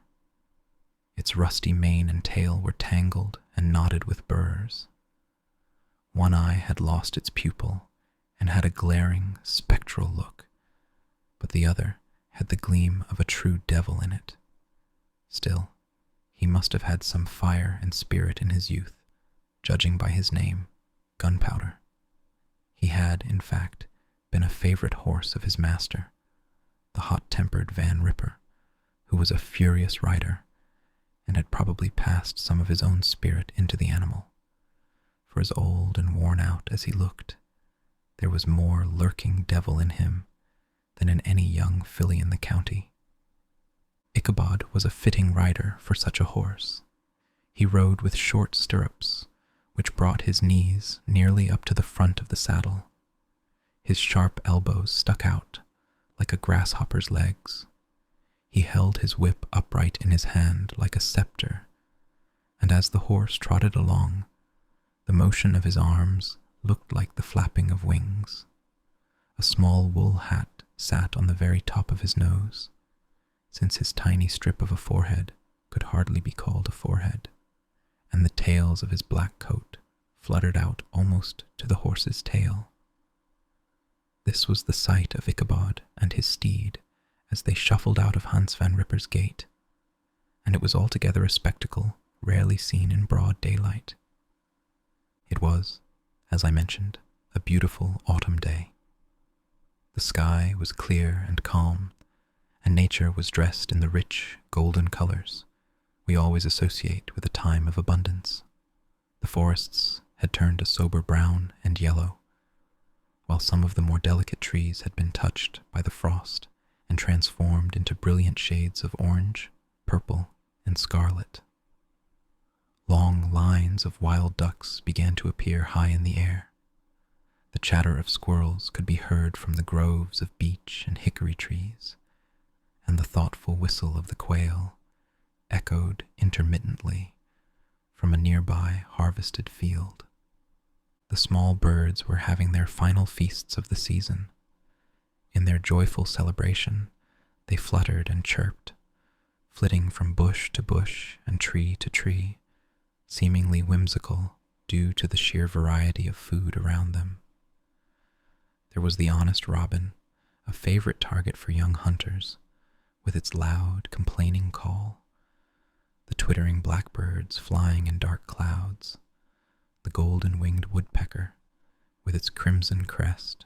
Its rusty mane and tail were tangled and knotted with burrs. One eye had lost its pupil and had a glaring, spectral look, but the other had the gleam of a true devil in it. Still, he must have had some fire and spirit in his youth, judging by his name, Gunpowder. He had, in fact, been a favorite horse of his master, the hot-tempered Van Ripper, who was a furious rider, and had probably passed some of his own spirit into the animal. For as old and worn out as he looked, there was more lurking devil in him than in any young filly in the county. Ichabod was a fitting rider for such a horse. He rode with short stirrups, which brought his knees nearly up to the front of the saddle. His sharp elbows stuck out like a grasshopper's legs. He held his whip upright in his hand like a scepter, and as the horse trotted along, the motion of his arms looked like the flapping of wings. A small wool hat sat on the very top of his nose, since his tiny strip of a forehead could hardly be called a forehead, and the tails of his black coat fluttered out almost to the horse's tail. This was the sight of Ichabod and his steed as they shuffled out of Hans van Ripper's gate, and it was altogether a spectacle rarely seen in broad daylight. It was, as I mentioned, a beautiful autumn day. The sky was clear and calm, and nature was dressed in the rich, golden colors we always associate with a time of abundance. The forests had turned a sober brown and yellow, while some of the more delicate trees had been touched by the frost and transformed into brilliant shades of orange, purple, and scarlet. Long lines of wild ducks began to appear high in the air. The chatter of squirrels could be heard from the groves of beech and hickory trees, and the thoughtful whistle of the quail echoed intermittently from a nearby harvested field. The small birds were having their final feasts of the season. In their joyful celebration, they fluttered and chirped, flitting from bush to bush and tree to tree, seemingly whimsical due to the sheer variety of food around them. There was the honest robin, a favorite target for young hunters, with its loud, complaining call, the twittering blackbirds flying in dark clouds, the golden-winged woodpecker with its crimson crest,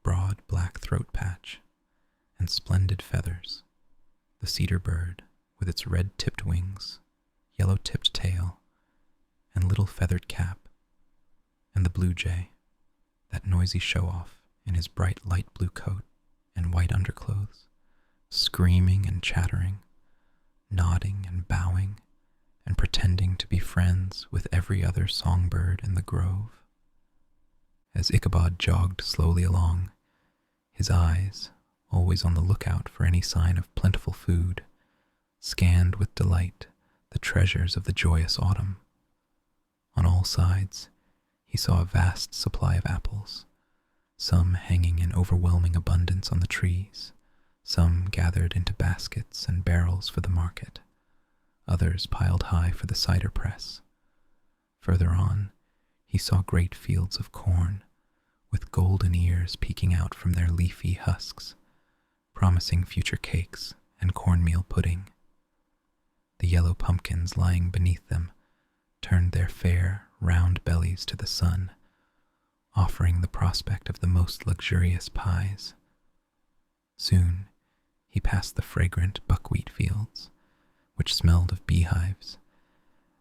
broad black throat patch, and splendid feathers, the cedar bird with its red-tipped wings, yellow-tipped tail, and little feathered cap, and the blue jay, that noisy show-off in his bright light blue coat and white underclothes, screaming and chattering, nodding and bowing, and pretending to be friends with every other songbird in the grove. As Ichabod jogged slowly along, his eyes, always on the lookout for any sign of plentiful food, scanned with delight the treasures of the joyous autumn. On all sides, he saw a vast supply of apples, some hanging in overwhelming abundance on the trees, some gathered into baskets and barrels for the market, others piled high for the cider press. Further on, he saw great fields of corn, with golden ears peeking out from their leafy husks, promising future cakes and cornmeal pudding. The yellow pumpkins lying beneath them turned their fair, round bellies to the sun, offering the prospect of the most luxurious pies. Soon, he passed the fragrant buckwheat fields, which smelled of beehives,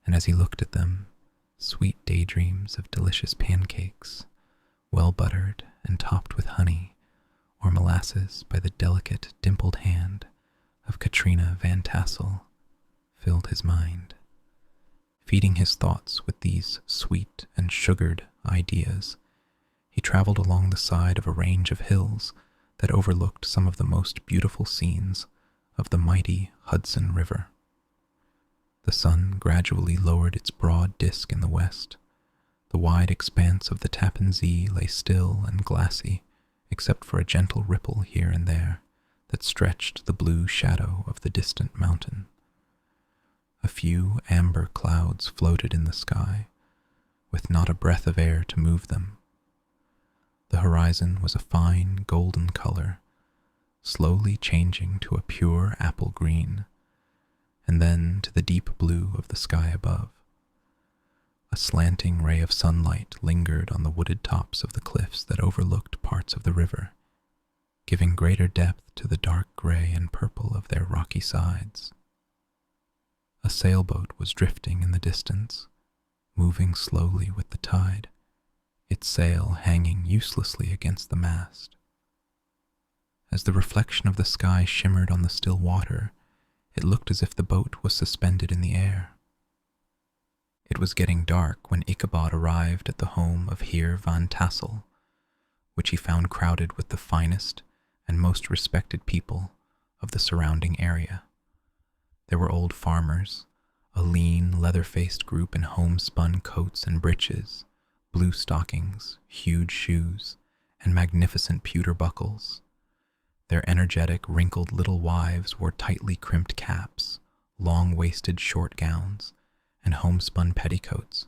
and as he looked at them, sweet daydreams of delicious pancakes, well buttered and topped with honey or molasses by the delicate, dimpled hand of Katrina Van Tassel, filled his mind. Feeding his thoughts with these sweet and sugared ideas, he traveled along the side of a range of hills that overlooked some of the most beautiful scenes of the mighty Hudson River. The sun gradually lowered its broad disk in the west. The wide expanse of the Tappan Zee lay still and glassy, except for a gentle ripple here and there that stretched the blue shadow of the distant mountain. A few amber clouds floated in the sky, with not a breath of air to move them. The horizon was a fine golden color, slowly changing to a pure apple green, and then to the deep blue of the sky above. A slanting ray of sunlight lingered on the wooded tops of the cliffs that overlooked parts of the river, giving greater depth to the dark gray and purple of their rocky sides. A sailboat was drifting in the distance, moving slowly with the tide, its sail hanging uselessly against the mast. As the reflection of the sky shimmered on the still water, it looked as if the boat was suspended in the air. It was getting dark when Ichabod arrived at the home of Heer Van Tassel, which he found crowded with the finest and most respected people of the surrounding area. There were old farmers, a lean, leather-faced group in homespun coats and breeches, blue stockings, huge shoes, and magnificent pewter buckles. Their energetic, wrinkled little wives wore tightly crimped caps, long-waisted short gowns, and homespun petticoats,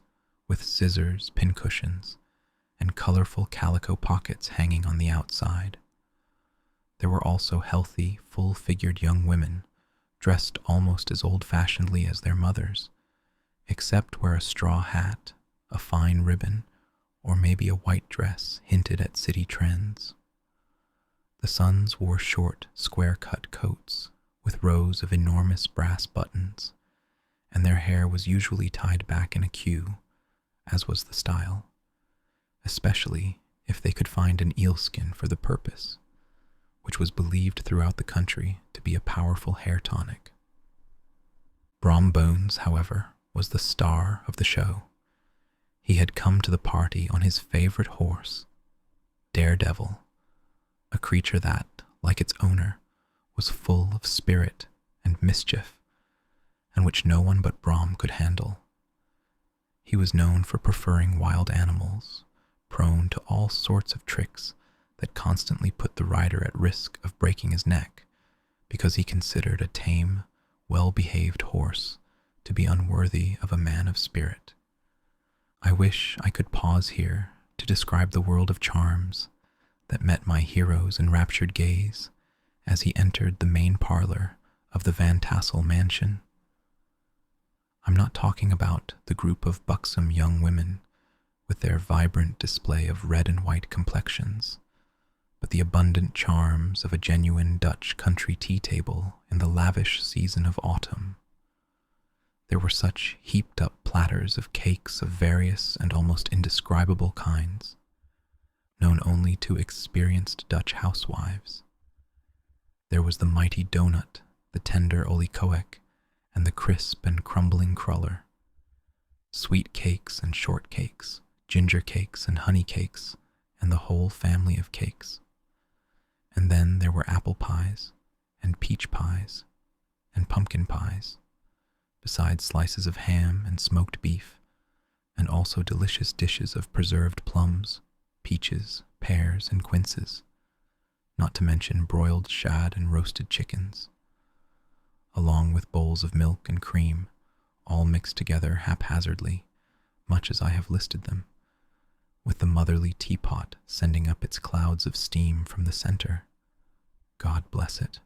with scissors, pincushions, and colorful calico pockets hanging on the outside. There were also healthy, full-figured young women, dressed almost as old-fashionedly as their mothers, except where a straw hat, a fine ribbon, or maybe a white dress hinted at city trends. The sons wore short, square-cut coats with rows of enormous brass buttons, and their hair was usually tied back in a queue, as was the style. Especially if they could find an eelskin for the purpose, which was believed throughout the country to be a powerful hair tonic. Brom Bones, however, was the star of the show. He had come to the party on his favorite horse, Daredevil, a creature that, like its owner, was full of spirit and mischief, and which no one but Brom could handle. He was known for preferring wild animals, prone to all sorts of tricks that constantly put the rider at risk of breaking his neck, because he considered a tame, well-behaved horse to be unworthy of a man of spirit. I wish I could pause here to describe the world of charms that met my hero's enraptured gaze as he entered the main parlor of the Van Tassel mansion. I'm not talking about the group of buxom young women with their vibrant display of red and white complexions, but the abundant charms of a genuine Dutch country tea table in the lavish season of autumn. There were such heaped-up platters of cakes of various and almost indescribable kinds, known only to experienced Dutch housewives. There was the mighty donut, the tender oliekoek, and the crisp and crumbling cruller. Sweet cakes and short cakes, ginger cakes and honey cakes, and the whole family of cakes. And then there were apple pies, and peach pies, and pumpkin pies, besides slices of ham and smoked beef, and also delicious dishes of preserved plums, peaches, pears, and quinces, not to mention broiled shad and roasted chickens, along with bowls of milk and cream, all mixed together haphazardly, much as I have listed them, with the motherly teapot sending up its clouds of steam from the center. God bless it.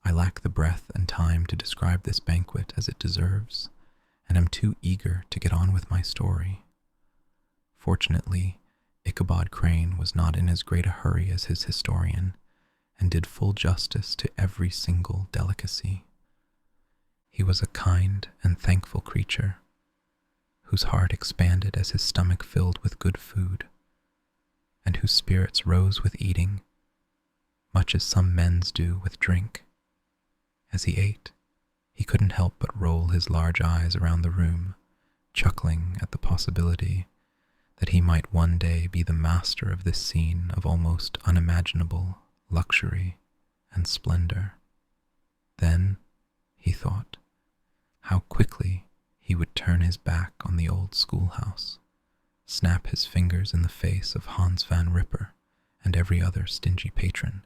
I lack the breath and time to describe this banquet as it deserves, and am too eager to get on with my story. Fortunately, Ichabod Crane was not in as great a hurry as his historian, and did full justice to every single delicacy. He was a kind and thankful creature, whose heart expanded as his stomach filled with good food, and whose spirits rose with eating, much as some men's do with drink. As he ate, he couldn't help but roll his large eyes around the room, chuckling at the possibility that he might one day be the master of this scene of almost unimaginable luxury and splendor. Then, he thought, how quickly he would turn his back on the old schoolhouse, snap his fingers in the face of Hans Van Ripper and every other stingy patron,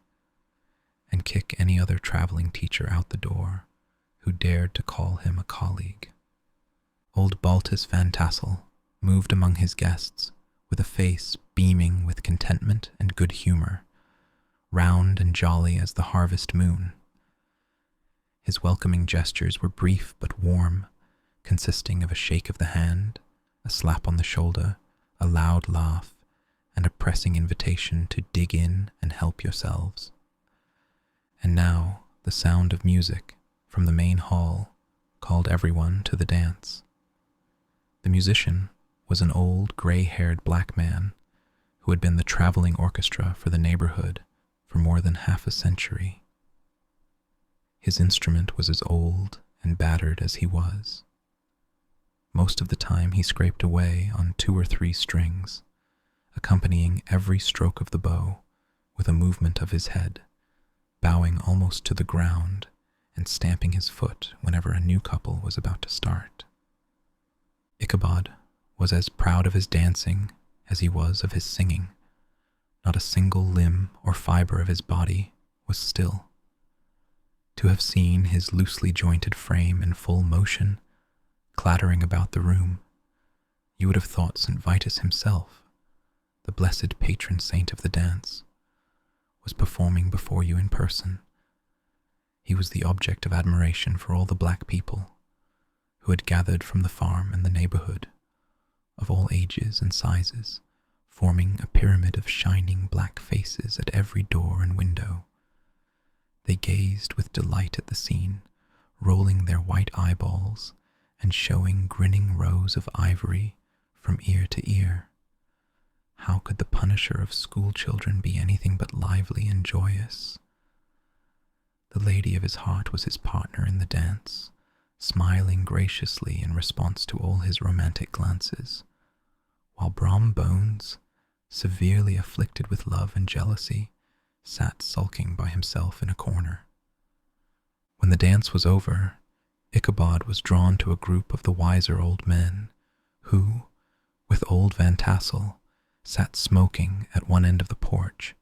and kick any other traveling teacher out the door who dared to call him a colleague. Old Baltus Van Tassel moved among his guests with a face beaming with contentment and good humor, round and jolly as the harvest moon. His welcoming gestures were brief but warm, consisting of a shake of the hand, a slap on the shoulder, a loud laugh, and a pressing invitation to dig in and help yourselves. And now the sound of music from the main hall called everyone to the dance. The musician was an old gray-haired black man who had been the traveling orchestra for the neighborhood for more than half a century. His instrument was as old and battered as he was. Most of the time he scraped away on 2 or 3 strings, accompanying every stroke of the bow with a movement of his head, bowing almost to the ground and stamping his foot whenever a new couple was about to start. Ichabod was as proud of his dancing as he was of his singing. Not a single limb or fiber of his body was still. To have seen his loosely jointed frame in full motion, clattering about the room, you would have thought St. Vitus himself, the blessed patron saint of the dance, was performing before you in person. He was the object of admiration for all the black people who had gathered from the farm and the neighborhood, of all ages and sizes, forming a pyramid of shining black faces at every door and window. They gazed with delight at the scene, rolling their white eyeballs and showing grinning rows of ivory from ear to ear. how could the punisher of school children be anything but lively and joyous? The lady of his heart was his partner in the dance, smiling graciously in response to all his romantic glances, while Brom Bones, severely afflicted with love and jealousy, sat sulking by himself in a corner. When the dance was over, Ichabod was drawn to a group of the wiser old men, who, with old Van Tassel, sat smoking at one end of the porch,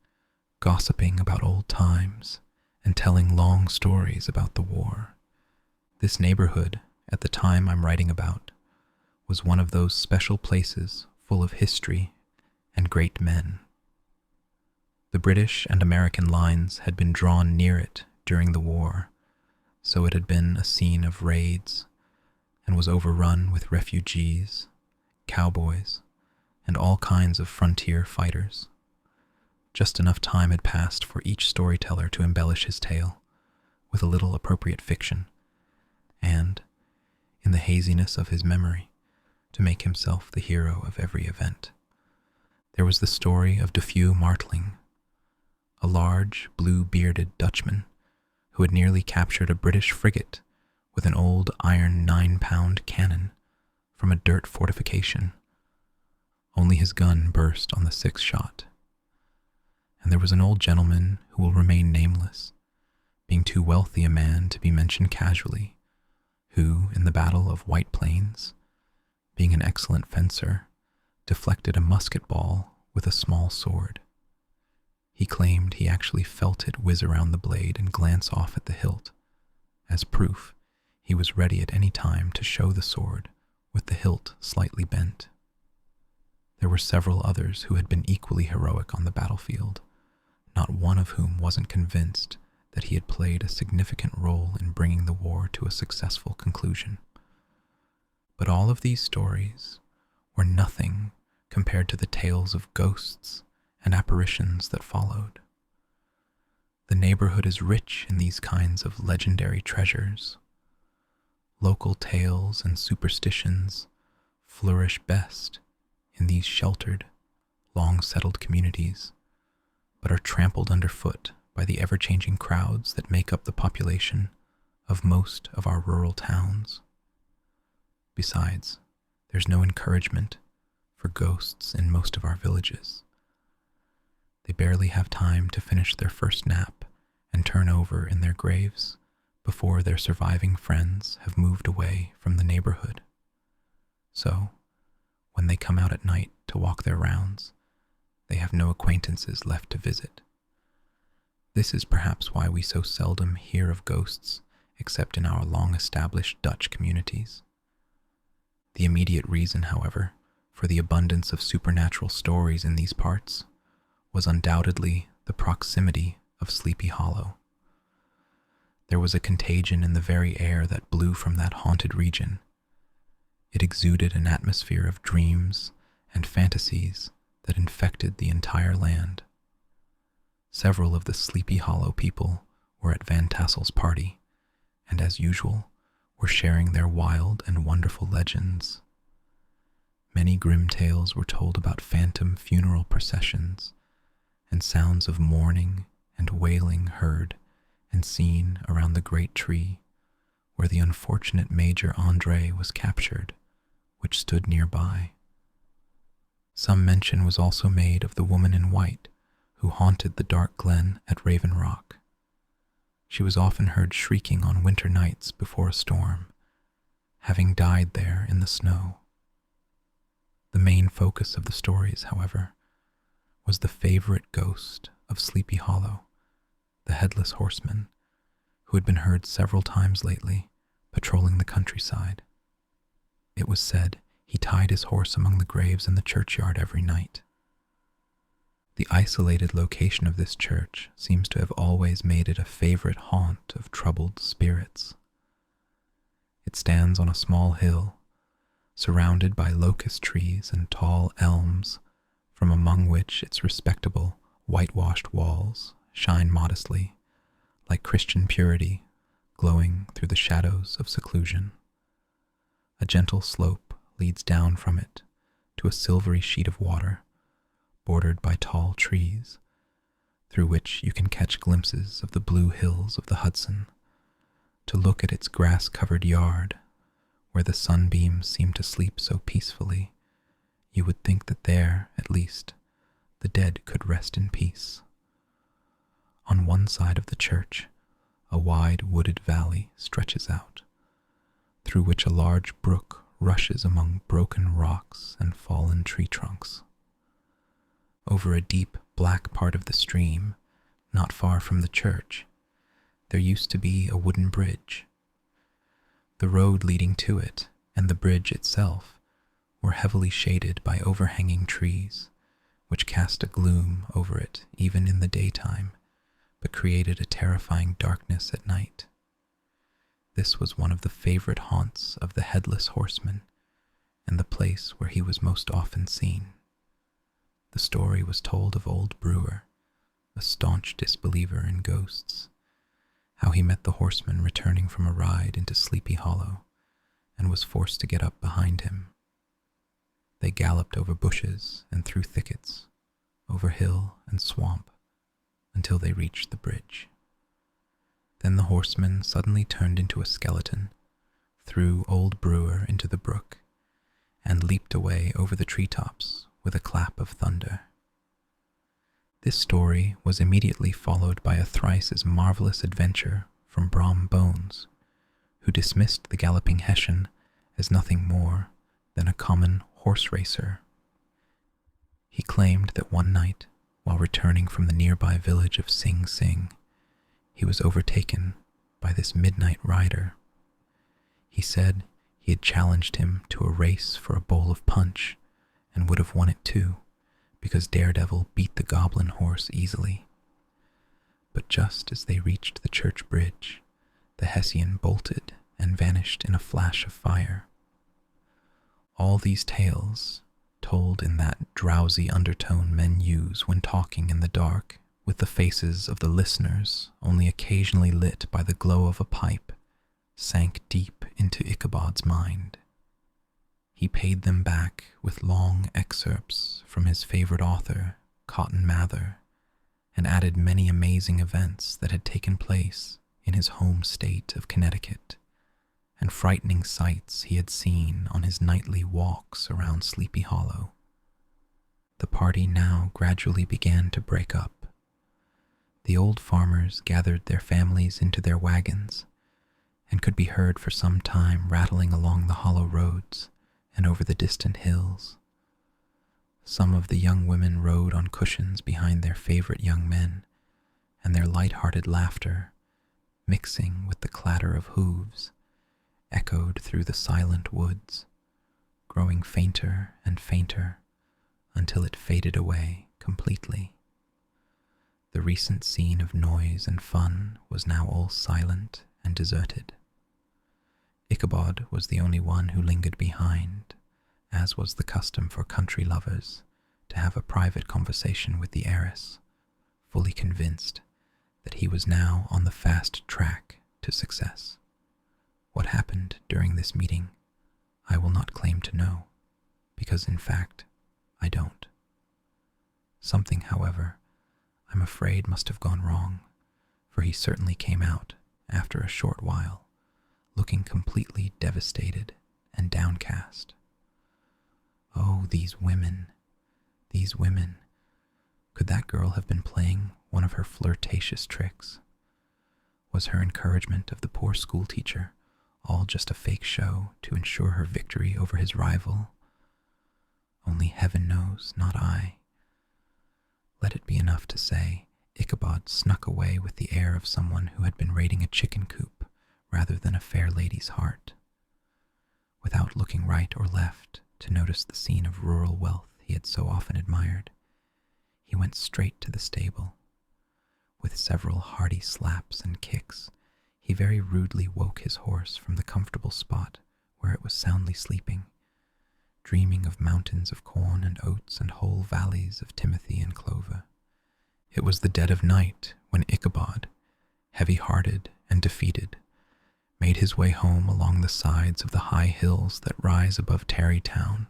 gossiping about old times and telling long stories about the war. This neighborhood, at the time I'm writing about, was one of those special places full of history and great men. The British and American lines had been drawn near it during the war, so it had been a scene of raids and was overrun with refugees, cowboys, and all kinds of frontier fighters. Just enough time had passed for each storyteller to embellish his tale with a little appropriate fiction, and, in the haziness of his memory, to make himself the hero of every event. There was the story of Defew Martling, a large, blue-bearded Dutchman who had nearly captured a British frigate with an old iron 9-pound cannon from a dirt fortification. Only his gun burst on the 6th shot. And there was an old gentleman who will remain nameless, being too wealthy a man to be mentioned casually, who, in the Battle of White Plains, being an excellent fencer, deflected a musket ball with a small sword. He claimed he actually felt it whiz around the blade and glance off at the hilt, as proof he was ready at any time to show the sword with the hilt slightly bent. There were several others who had been equally heroic on the battlefield, not one of whom wasn't convinced that he had played a significant role in bringing the war to a successful conclusion. But all of these stories were nothing compared to the tales of ghosts and apparitions that followed. The neighborhood is rich in these kinds of legendary treasures. Local tales and superstitions flourish best in these sheltered, long-settled communities, but are trampled underfoot by the ever-changing crowds that make up the population of most of our rural towns. Besides, there's no encouragement for ghosts in most of our villages. They barely have time to finish their first nap and turn over in their graves before their surviving friends have moved away from the neighborhood. So, when they come out at night to walk their rounds, they have no acquaintances left to visit. This is perhaps why we so seldom hear of ghosts except in our long-established Dutch communities. The immediate reason, however, for the abundance of supernatural stories in these parts was undoubtedly the proximity of Sleepy Hollow. There was a contagion in the very air that blew from that haunted region. It exuded an atmosphere of dreams and fantasies that infected the entire land. Several of the Sleepy Hollow people were at Van Tassel's party, and as usual, were sharing their wild and wonderful legends. Many grim tales were told about phantom funeral processions, and sounds of mourning and wailing heard and seen around the great tree where the unfortunate Major Andre was captured, which stood nearby. Some mention was also made of the woman in white who haunted the dark glen at Raven Rock. She was often heard shrieking on winter nights before a storm, having died there in the snow. The main focus of the stories, however, was the favorite ghost of Sleepy Hollow, the Headless Horseman, who had been heard several times lately, patrolling the countryside. It was said he tied his horse among the graves in the churchyard every night. The isolated location of this church seems to have always made it a favorite haunt of troubled spirits. It stands on a small hill, surrounded by locust trees and tall elms, from among which its respectable, whitewashed walls shine modestly, like Christian purity, glowing through the shadows of seclusion. A gentle slope leads down from it to a silvery sheet of water, bordered by tall trees, through which you can catch glimpses of the blue hills of the Hudson, to look at its grass-covered yard, where the sunbeams seem to sleep so peacefully, you would think that there, at least, the dead could rest in peace. On one side of the church, a wide wooded valley stretches out, through which a large brook rushes among broken rocks and fallen tree trunks. Over a deep black part of the stream, not far from the church, there used to be a wooden bridge. The road leading to it and the bridge itself were heavily shaded by overhanging trees, which cast a gloom over it even in the daytime, but created a terrifying darkness at night. This was one of the favorite haunts of the Headless Horseman, and the place where he was most often seen. The story was told of old Brewer, a staunch disbeliever in ghosts, how he met the horseman returning from a ride into Sleepy Hollow, and was forced to get up behind him. They galloped over bushes and through thickets, over hill and swamp, until they reached the bridge. Then the horseman suddenly turned into a skeleton, threw old Brewer into the brook, and leaped away over the treetops with a clap of thunder. This story was immediately followed by a thrice as marvelous adventure from Brom Bones, who dismissed the galloping Hessian as nothing more than a common horse racer. He claimed that one night, while returning from the nearby village of Sing Sing, he was overtaken by this midnight rider. He said he had challenged him to a race for a bowl of punch and would have won it too, because Daredevil beat the goblin horse easily. But just as they reached the church bridge, the Hessian bolted and vanished in a flash of fire. All these tales, told in that drowsy undertone men use when talking in the dark, with the faces of the listeners only occasionally lit by the glow of a pipe, sank deep into Ichabod's mind. He paid them back with long excerpts from his favorite author, Cotton Mather, and added many amazing events that had taken place in his home state of Connecticut, and frightening sights he had seen on his nightly walks around Sleepy Hollow. The party now gradually began to break up. The old farmers gathered their families into their wagons, and could be heard for some time rattling along the hollow roads and over the distant hills. Some of the young women rode on cushions behind their favorite young men, and their light-hearted laughter, mixing with the clatter of hooves, echoed through the silent woods, growing fainter and fainter until it faded away completely. The recent scene of noise and fun was now all silent and deserted. Ichabod was the only one who lingered behind, as was the custom for country lovers, to have a private conversation with the heiress, fully convinced that he was now on the fast track to success. What happened during this meeting, I will not claim to know, because in fact, I don't. Something, however, I'm afraid must have gone wrong, for he certainly came out, after a short while, looking completely devastated and downcast. Oh, these women, these women. Could that girl have been playing one of her flirtatious tricks? Was her encouragement of the poor schoolteacher all just a fake show to ensure her victory over his rival? Only heaven knows, not I. Let it be enough to say Ichabod snuck away with the air of someone who had been raiding a chicken coop rather than a fair lady's heart. Without looking right or left to notice the scene of rural wealth he had so often admired, he went straight to the stable. With several hearty slaps and kicks, he very rudely woke his horse from the comfortable spot where it was soundly sleeping, dreaming of mountains of corn and oats and whole valleys of timothy and clover. It was the dead of night when Ichabod, heavy-hearted and defeated, made his way home along the sides of the high hills that rise above Tarrytown,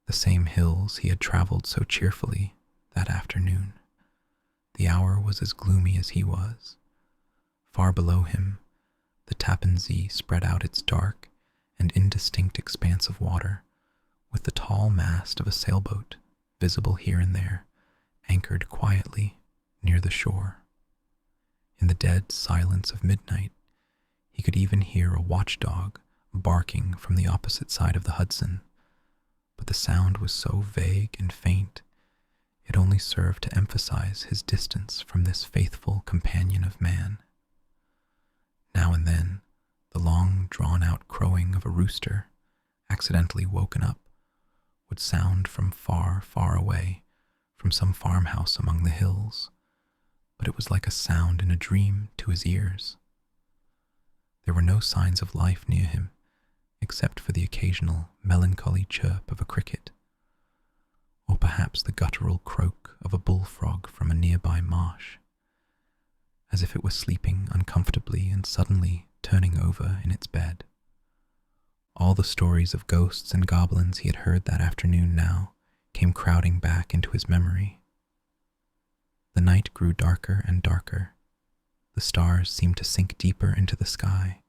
the same hills he had traveled so cheerfully that afternoon. The hour was as gloomy as he was. Far below him, the Tappan Zee spread out its dark and indistinct expanse of water, with the tall mast of a sailboat visible here and there, anchored quietly near the shore. In the dead silence of midnight, he could even hear a watchdog barking from the opposite side of the Hudson, but the sound was so vague and faint, it only served to emphasize his distance from this faithful companion of man. Now and then, the long, drawn-out crowing of a rooster, accidentally woken up, would sound from far, far away, from some farmhouse among the hills, but it was like a sound in a dream to his ears. There were no signs of life near him, except for the occasional melancholy chirp of a cricket, or perhaps the guttural croak of a bullfrog from a nearby marsh, as if it were sleeping uncomfortably and suddenly turning over in its bed. All the stories of ghosts and goblins he had heard that afternoon now came crowding back into his memory. The night grew darker and darker. The stars seemed to sink deeper into the sky,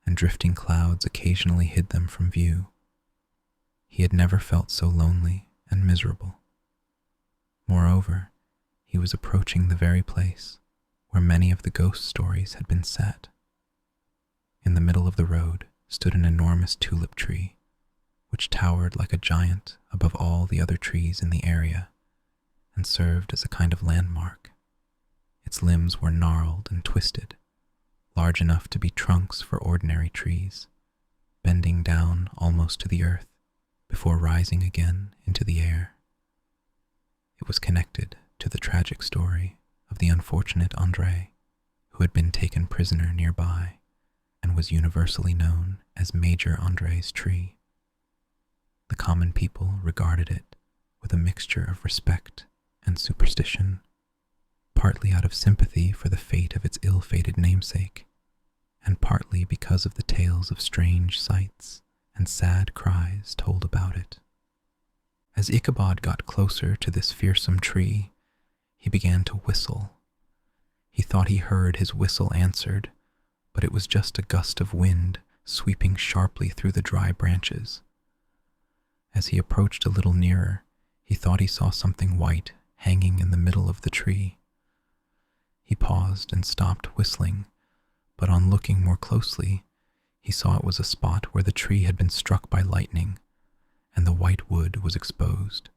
and drifting clouds occasionally hid them from view. He had never felt so lonely and miserable. Moreover, he was approaching the very place where many of the ghost stories had been set. In the middle of the road stood an enormous tulip tree, which towered like a giant above all the other trees in the area, and served as a kind of landmark. Its limbs were gnarled and twisted, large enough to be trunks for ordinary trees, bending down almost to the earth before rising again into the air. It was connected to the tragic story of the unfortunate André, who had been taken prisoner nearby and was universally known as Major André's tree. The common people regarded it with a mixture of respect and superstition, partly out of sympathy for the fate of its ill-fated namesake, and partly because of the tales of strange sights and sad cries told about it. As Ichabod got closer to this fearsome tree, he began to whistle. He thought he heard his whistle answered, but it was just a gust of wind sweeping sharply through the dry branches. As he approached a little nearer, he thought he saw something white hanging in the middle of the tree. He paused and stopped whistling, but on looking more closely, he saw it was a spot where the tree had been struck by lightning, and the white wood was exposed.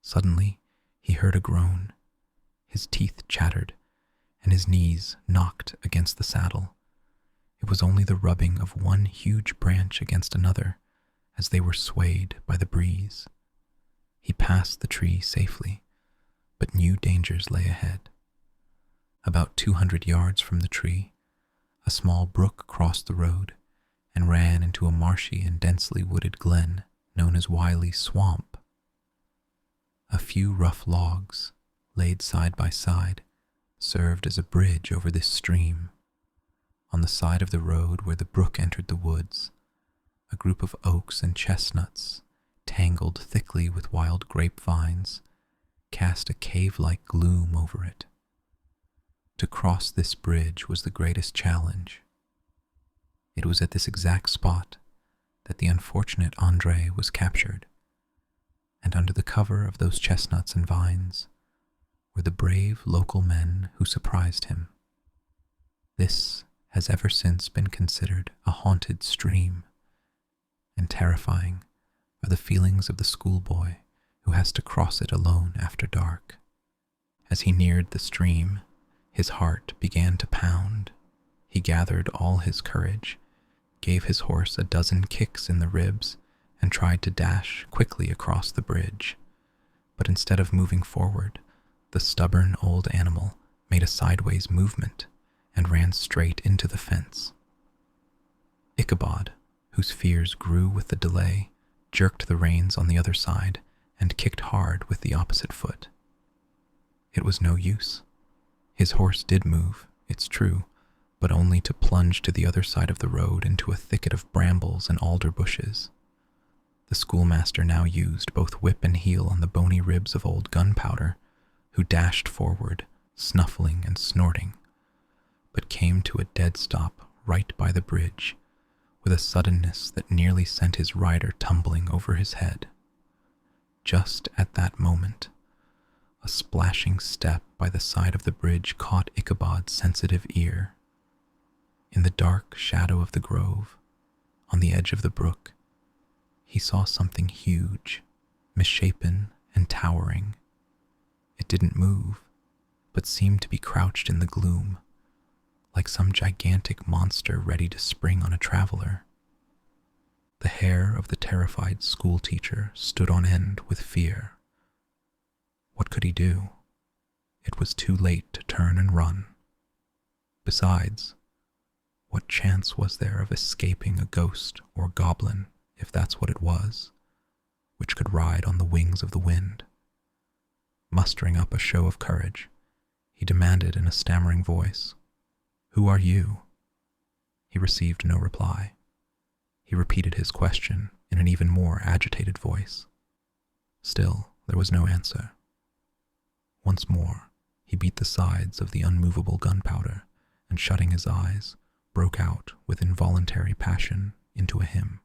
Suddenly, he heard a groan. His teeth chattered, and his knees knocked against the saddle. It was only the rubbing of one huge branch against another as they were swayed by the breeze. He passed the tree safely, but new dangers lay ahead. About 200 yards from the tree, a small brook crossed the road and ran into a marshy and densely wooded glen known as Wiley's Swamp. A few rough logs, laid side by side, served as a bridge over this stream. On the side of the road where the brook entered the woods, a group of oaks and chestnuts, tangled thickly with wild grapevines, cast a cave-like gloom over it. To cross this bridge was the greatest challenge. It was at this exact spot that the unfortunate André was captured, and under the cover of those chestnuts and vines were the brave local men who surprised him. This has ever since been considered a haunted stream, and terrifying are the feelings of the schoolboy who has to cross it alone after dark. As he neared the stream, his heart began to pound. He gathered all his courage, gave his horse a dozen kicks in the ribs, and tried to dash quickly across the bridge. But instead of moving forward, the stubborn old animal made a sideways movement and ran straight into the fence. Ichabod, whose fears grew with the delay, jerked the reins on the other side and kicked hard with the opposite foot. It was no use. His horse did move, it's true, but only to plunge to the other side of the road into a thicket of brambles and alder bushes. The schoolmaster now used both whip and heel on the bony ribs of old Gunpowder, who dashed forward, snuffling and snorting, but came to a dead stop right by the bridge, with a suddenness that nearly sent his rider tumbling over his head. Just at that moment, a splashing step by the side of the bridge caught Ichabod's sensitive ear. In the dark shadow of the grove, on the edge of the brook, he saw something huge, misshapen and towering. It didn't move, but seemed to be crouched in the gloom, like some gigantic monster ready to spring on a traveler. The hair of the terrified schoolteacher stood on end with fear. What could he do? It was too late to turn and run. Besides, what chance was there of escaping a ghost or goblin, if that's what it was, which could ride on the wings of the wind? Mustering up a show of courage, he demanded in a stammering voice, "Who are you?" He received no reply. He repeated his question in an even more agitated voice. Still, there was no answer. Once more, he beat the sides of the unmovable Gunpowder, and shutting his eyes, broke out with involuntary passion into a hymn.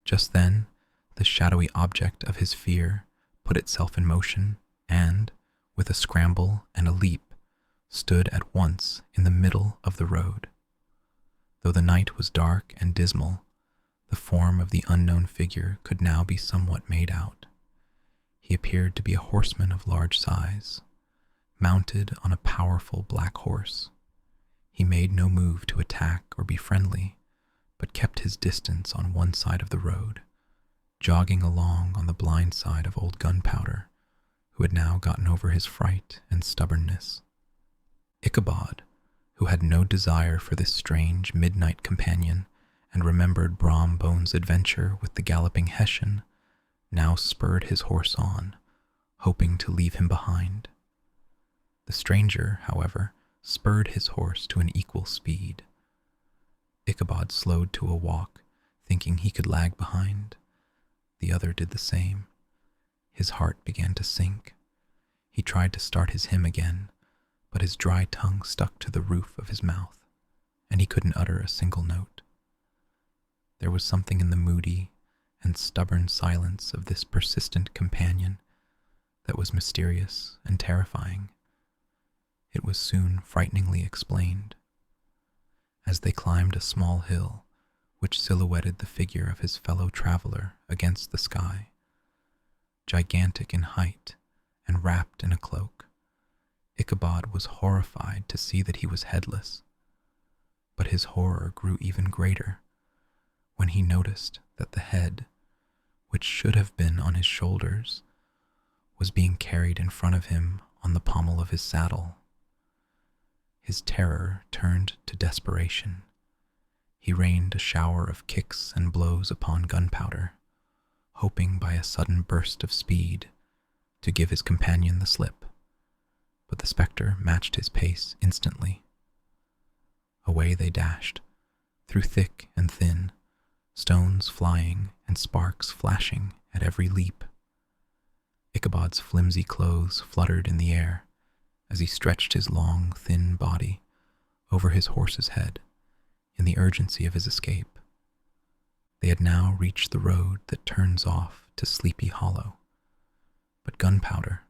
Just then, the shadowy object of his fear put itself in motion and, with a scramble and a leap, stood at once in the middle of the road. Though the night was dark and dismal, the form of the unknown figure could now be somewhat made out. He appeared to be a horseman of large size, mounted on a powerful black horse. He made no move to attack or be friendly, but kept his distance on one side of the road, jogging along on the blind side of old Gunpowder, who had now gotten over his fright and stubbornness. Ichabod, who had no desire for this strange midnight companion and remembered Brom Bones' adventure with the galloping Hessian, now spurred his horse on, hoping to leave him behind. The stranger, however, spurred his horse to an equal speed. Ichabod slowed to a walk, thinking he could lag behind. The other did the same. His heart began to sink. He tried to start his hymn again, but his dry tongue stuck to the roof of his mouth, and he couldn't utter a single note. There was something in the moody and stubborn silence of this persistent companion that was mysterious and terrifying. It was soon frighteningly explained. As they climbed a small hill, which silhouetted the figure of his fellow traveler against the sky, gigantic in height and wrapped in a cloak, Ichabod was horrified to see that he was headless. But his horror grew even greater when he noticed that the head, which should have been on his shoulders, was being carried in front of him on the pommel of his saddle. His terror turned to desperation. He rained a shower of kicks and blows upon Gunpowder, hoping by a sudden burst of speed to give his companion the slip, but the spectre matched his pace instantly. Away they dashed, through thick and thin, stones flying and sparks flashing at every leap. Ichabod's flimsy clothes fluttered in the air as he stretched his long, thin body over his horse's head in the urgency of his escape. They had now reached the road that turns off to Sleepy Hollow, but Gunpowder,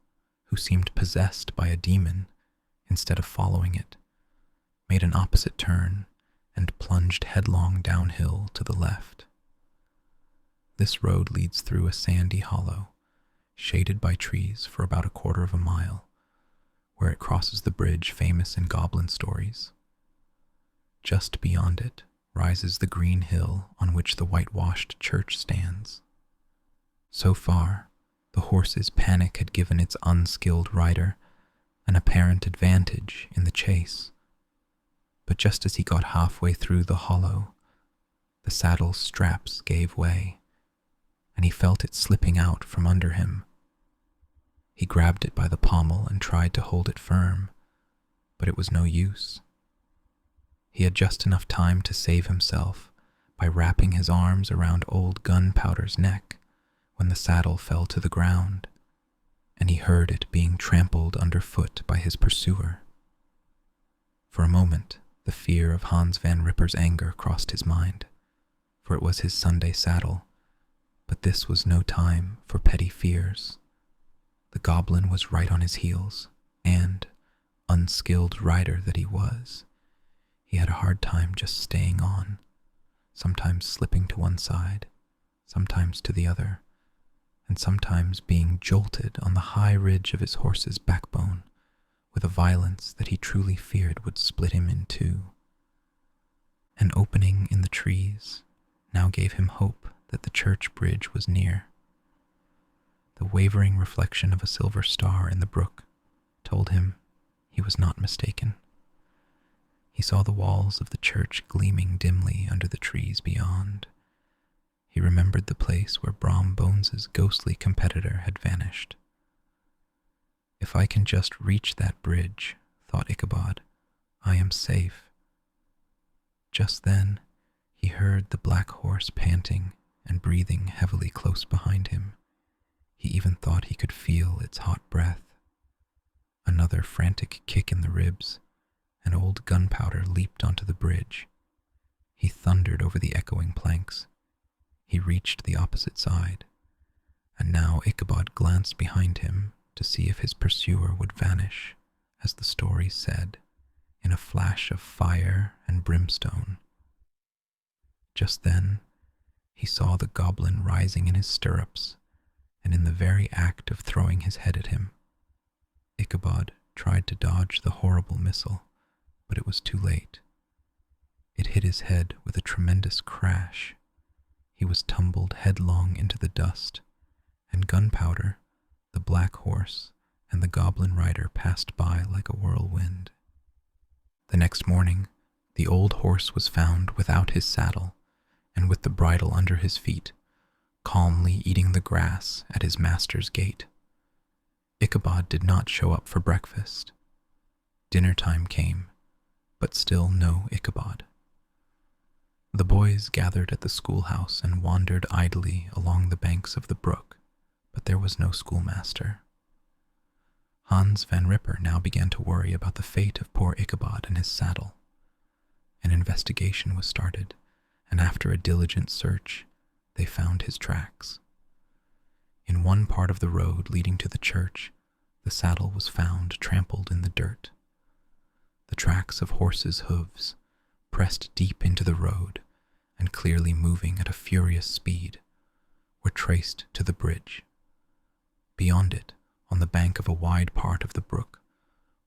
who seemed possessed by a demon instead of following it, made an opposite turn and plunged headlong downhill to the left. This road leads through a sandy hollow, shaded by trees for about a quarter of a mile, where it crosses the bridge famous in goblin stories. Just beyond it rises the green hill on which the whitewashed church stands. So far, the horse's panic had given its unskilled rider an apparent advantage in the chase. But just as he got halfway through the hollow, the saddle's straps gave way, and he felt it slipping out from under him. He grabbed it by the pommel and tried to hold it firm, but it was no use. He had just enough time to save himself by wrapping his arms around old Gunpowder's neck when the saddle fell to the ground, and he heard it being trampled underfoot by his pursuer. For a moment, the fear of Hans Van Ripper's anger crossed his mind, for it was his Sunday saddle, but this was no time for petty fears. The goblin was right on his heels, and, unskilled rider that he was, he had a hard time just staying on, sometimes slipping to one side, sometimes to the other, and sometimes being jolted on the high ridge of his horse's backbone with a violence that he truly feared would split him in two. An opening in the trees now gave him hope that the church bridge was near. The wavering reflection of a silver star in the brook told him he was not mistaken. He saw the walls of the church gleaming dimly under the trees beyond. He remembered the place where Brom Bones's ghostly competitor had vanished. If I can just reach that bridge, thought Ichabod, I am safe. Just then, he heard the black horse panting and breathing heavily close behind him. He even thought he could feel its hot breath. Another frantic kick in the ribs, and old Gunpowder leaped onto the bridge. He thundered over the echoing planks. He reached the opposite side, and now Ichabod glanced behind him to see if his pursuer would vanish, as the story said, in a flash of fire and brimstone. Just then, he saw the goblin rising in his stirrups, and in the very act of throwing his head at him. Ichabod tried to dodge the horrible missile, but it was too late. It hit his head with a tremendous crash. He was tumbled headlong into the dust, and Gunpowder, the black horse, and the goblin rider passed by like a whirlwind. The next morning, the old horse was found without his saddle, and with the bridle under his feet, calmly eating the grass at his master's gate. Ichabod did not show up for breakfast. Dinner time came, but still no Ichabod. The boys gathered at the schoolhouse and wandered idly along the banks of the brook, but there was no schoolmaster. Hans Van Ripper now began to worry about the fate of poor Ichabod and his saddle. An investigation was started, and after a diligent search, they found his tracks. In one part of the road leading to the church, the saddle was found trampled in the dirt. The tracks of horses' hooves, pressed deep into the road and clearly moving at a furious speed, were traced to the bridge. Beyond it, on the bank of a wide part of the brook,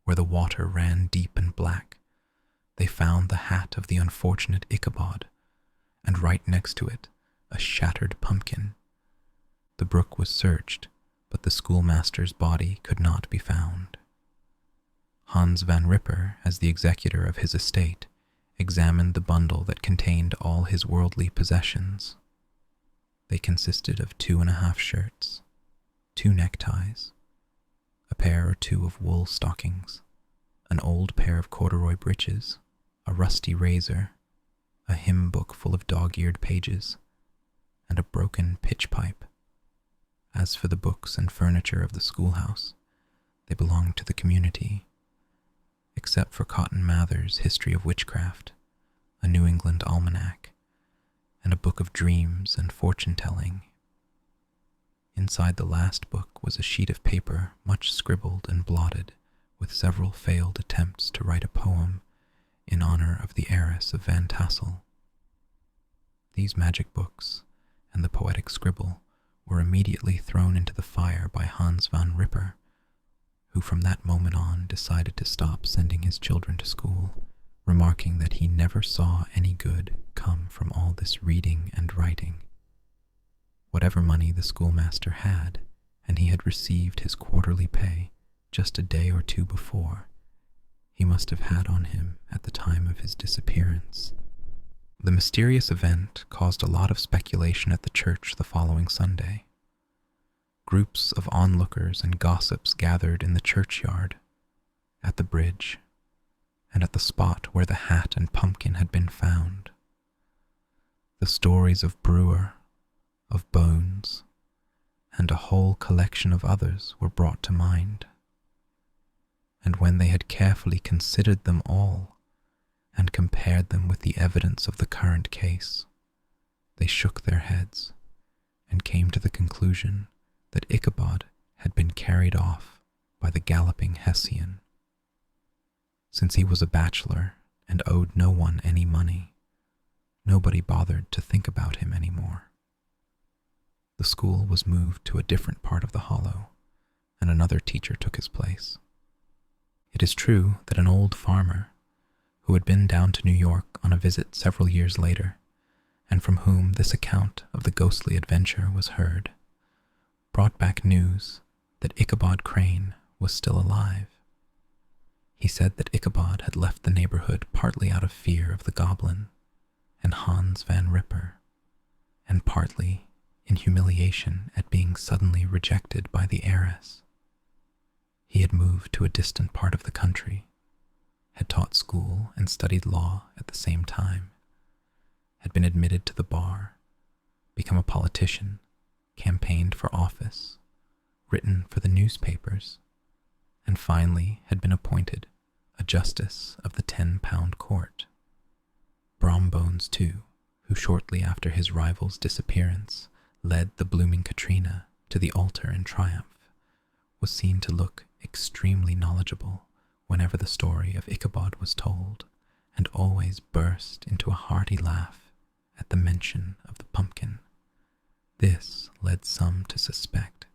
where the water ran deep and black, they found the hat of the unfortunate Ichabod, and right next to it, a shattered pumpkin. The brook was searched, but the schoolmaster's body could not be found. Hans Van Ripper, as the executor of his estate, examined the bundle that contained all his worldly possessions. They consisted of 2.5 shirts, 2 neckties, a pair or 2 of wool stockings, an old pair of corduroy breeches, a rusty razor, a hymn book full of dog-eared pages, and a broken pitch pipe. As for the books and furniture of the schoolhouse, they belonged to the community, except for Cotton Mather's History of Witchcraft, a New England almanac, and a book of dreams and fortune-telling. Inside the last book was a sheet of paper much scribbled and blotted, with several failed attempts to write a poem in honor of the heiress of Van Tassel. These magic books and the poetic scribble were immediately thrown into the fire by Hans Van Ripper, who from that moment on decided to stop sending his children to school, remarking that he never saw any good come from all this reading and writing. Whatever money the schoolmaster had, and he had received his quarterly pay just a day or 2 before, he must have had on him at the time of his disappearance. The mysterious event caused a lot of speculation at the church the following Sunday. Groups of onlookers and gossips gathered in the churchyard, at the bridge, and at the spot where the hat and pumpkin had been found. The stories of Brewer, of Bones, and a whole collection of others were brought to mind. And when they had carefully considered them all and compared them with the evidence of the current case, they shook their heads and came to the conclusion that Ichabod had been carried off by the galloping Hessian. Since he was a bachelor and owed no one any money, nobody bothered to think about him anymore. The school was moved to a different part of the hollow, and another teacher took his place. It is true that an old farmer, who had been down to New York on a visit several years later, and from whom this account of the ghostly adventure was heard, brought back news that Ichabod Crane was still alive. He said that Ichabod had left the neighborhood partly out of fear of the goblin and Hans Van Ripper, and partly in humiliation at being suddenly rejected by the heiress. He had moved to a distant part of the country, had taught school and studied law at the same time, had been admitted to the bar, become a politician, campaigned for office, written for the newspapers, and finally had been appointed a justice of the 10-pound court. Brombones, too, who shortly after his rival's disappearance led the blooming Katrina to the altar in triumph, was seen to look extremely knowledgeable whenever the story of Ichabod was told, and always burst into a hearty laugh at the mention of the pumpkin. This led some to suspect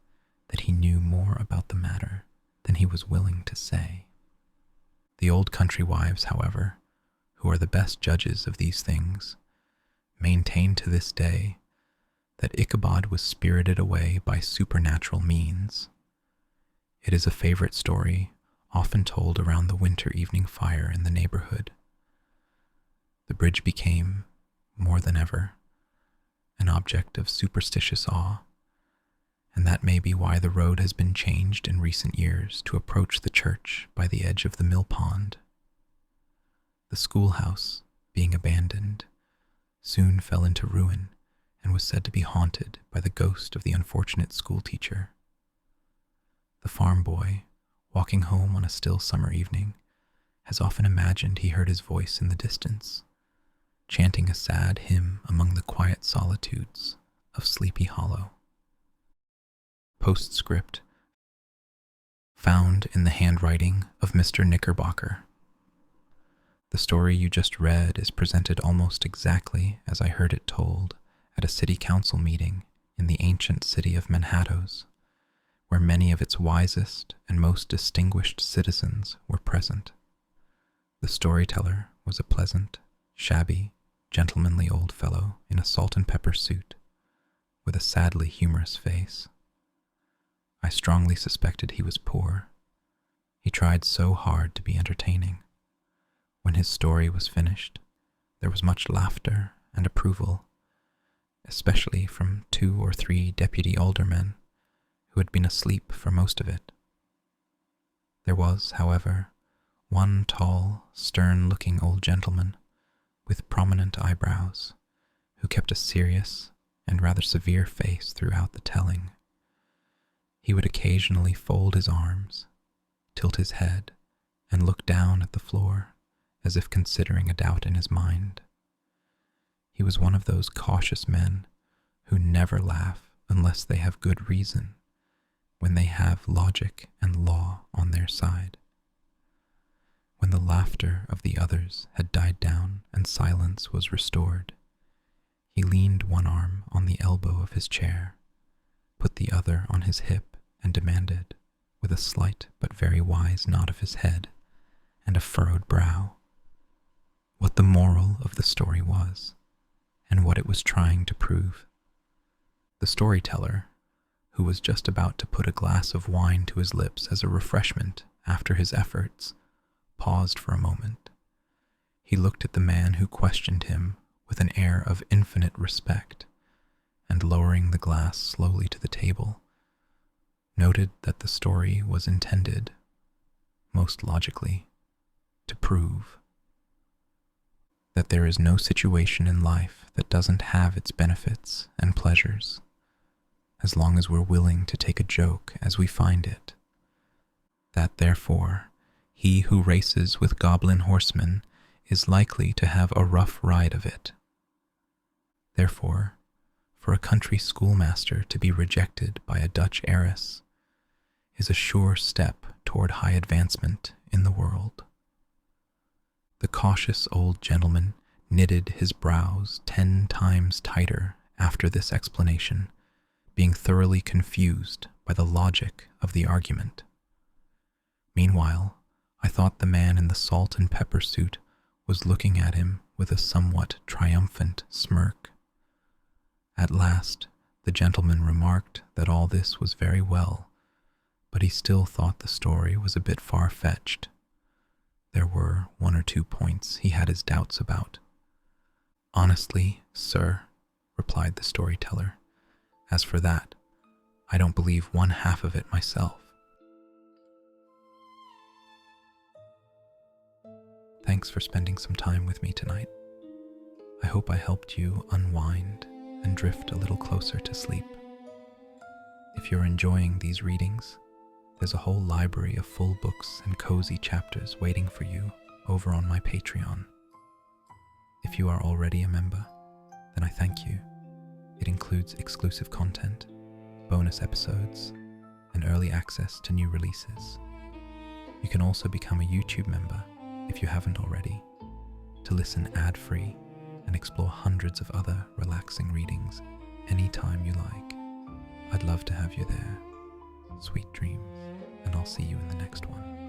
that he knew more about the matter than he was willing to say. The old country wives, however, who are the best judges of these things, maintain to this day that Ichabod was spirited away by supernatural means. It is a favorite story often told around the winter evening fire in the neighborhood. The bridge became, more than ever, an object of superstitious awe, and that may be why the road has been changed in recent years to approach the church by the edge of the mill pond. The schoolhouse, being abandoned, soon fell into ruin and was said to be haunted by the ghost of the unfortunate schoolteacher. The farm boy, walking home on a still summer evening, has often imagined he heard his voice in the distance, chanting a sad hymn among the quiet solitudes of Sleepy Hollow. Postscript, found in the handwriting of Mr. Knickerbocker. The story you just read is presented almost exactly as I heard it told at a city council meeting in the ancient city of Manhattoes, where many of its wisest and most distinguished citizens were present. The storyteller was a pleasant, shabby, gentlemanly old fellow in a salt and pepper suit, with a sadly humorous face. I strongly suspected he was poor. He tried so hard to be entertaining. When his story was finished, there was much laughter and approval, especially from 2 or 3 deputy aldermen who had been asleep for most of it. There was, however, one tall, stern-looking old gentleman with prominent eyebrows who kept a serious and rather severe face throughout the telling. He would occasionally fold his arms, tilt his head, and look down at the floor as if considering a doubt in his mind. He was one of those cautious men who never laugh unless they have good reason, when they have logic and law on their side. When the laughter of the others had died down and silence was restored, he leaned one arm on the elbow of his chair, put the other on his hip, and demanded, with a slight but very wise nod of his head and a furrowed brow, what the moral of the story was, and what it was trying to prove. The storyteller, who was just about to put a glass of wine to his lips as a refreshment after his efforts, paused for a moment. He looked at the man who questioned him with an air of infinite respect, and lowering the glass slowly to the table, noted that the story was intended, most logically, to prove that there is no situation in life that doesn't have its benefits and pleasures, as long as we're willing to take a joke as we find it. That therefore, he who races with goblin horsemen is likely to have a rough ride of it. Therefore, for a country schoolmaster to be rejected by a Dutch heiress is a sure step toward high advancement in the world. The cautious old gentleman knitted his brows 10 times tighter after this explanation, being thoroughly confused by the logic of the argument. Meanwhile, I thought the man in the salt and pepper suit was looking at him with a somewhat triumphant smirk. At last, the gentleman remarked that all this was very well, but he still thought the story was a bit far-fetched. There were 1 or 2 points he had his doubts about. "Honestly, sir," replied the storyteller, "as for that, I don't believe one half of it myself." Thanks for spending some time with me tonight. I hope I helped you unwind and drift a little closer to sleep. If you're enjoying these readings, there's a whole library of full books and cozy chapters waiting for you over on my Patreon. If you are already a member, then I thank you. It includes exclusive content, bonus episodes, and early access to new releases. You can also become a YouTube member if you haven't already, to listen ad-free and explore hundreds of other relaxing readings anytime you like. I'd love to have you there. Sweet dreams, and I'll see you in the next one.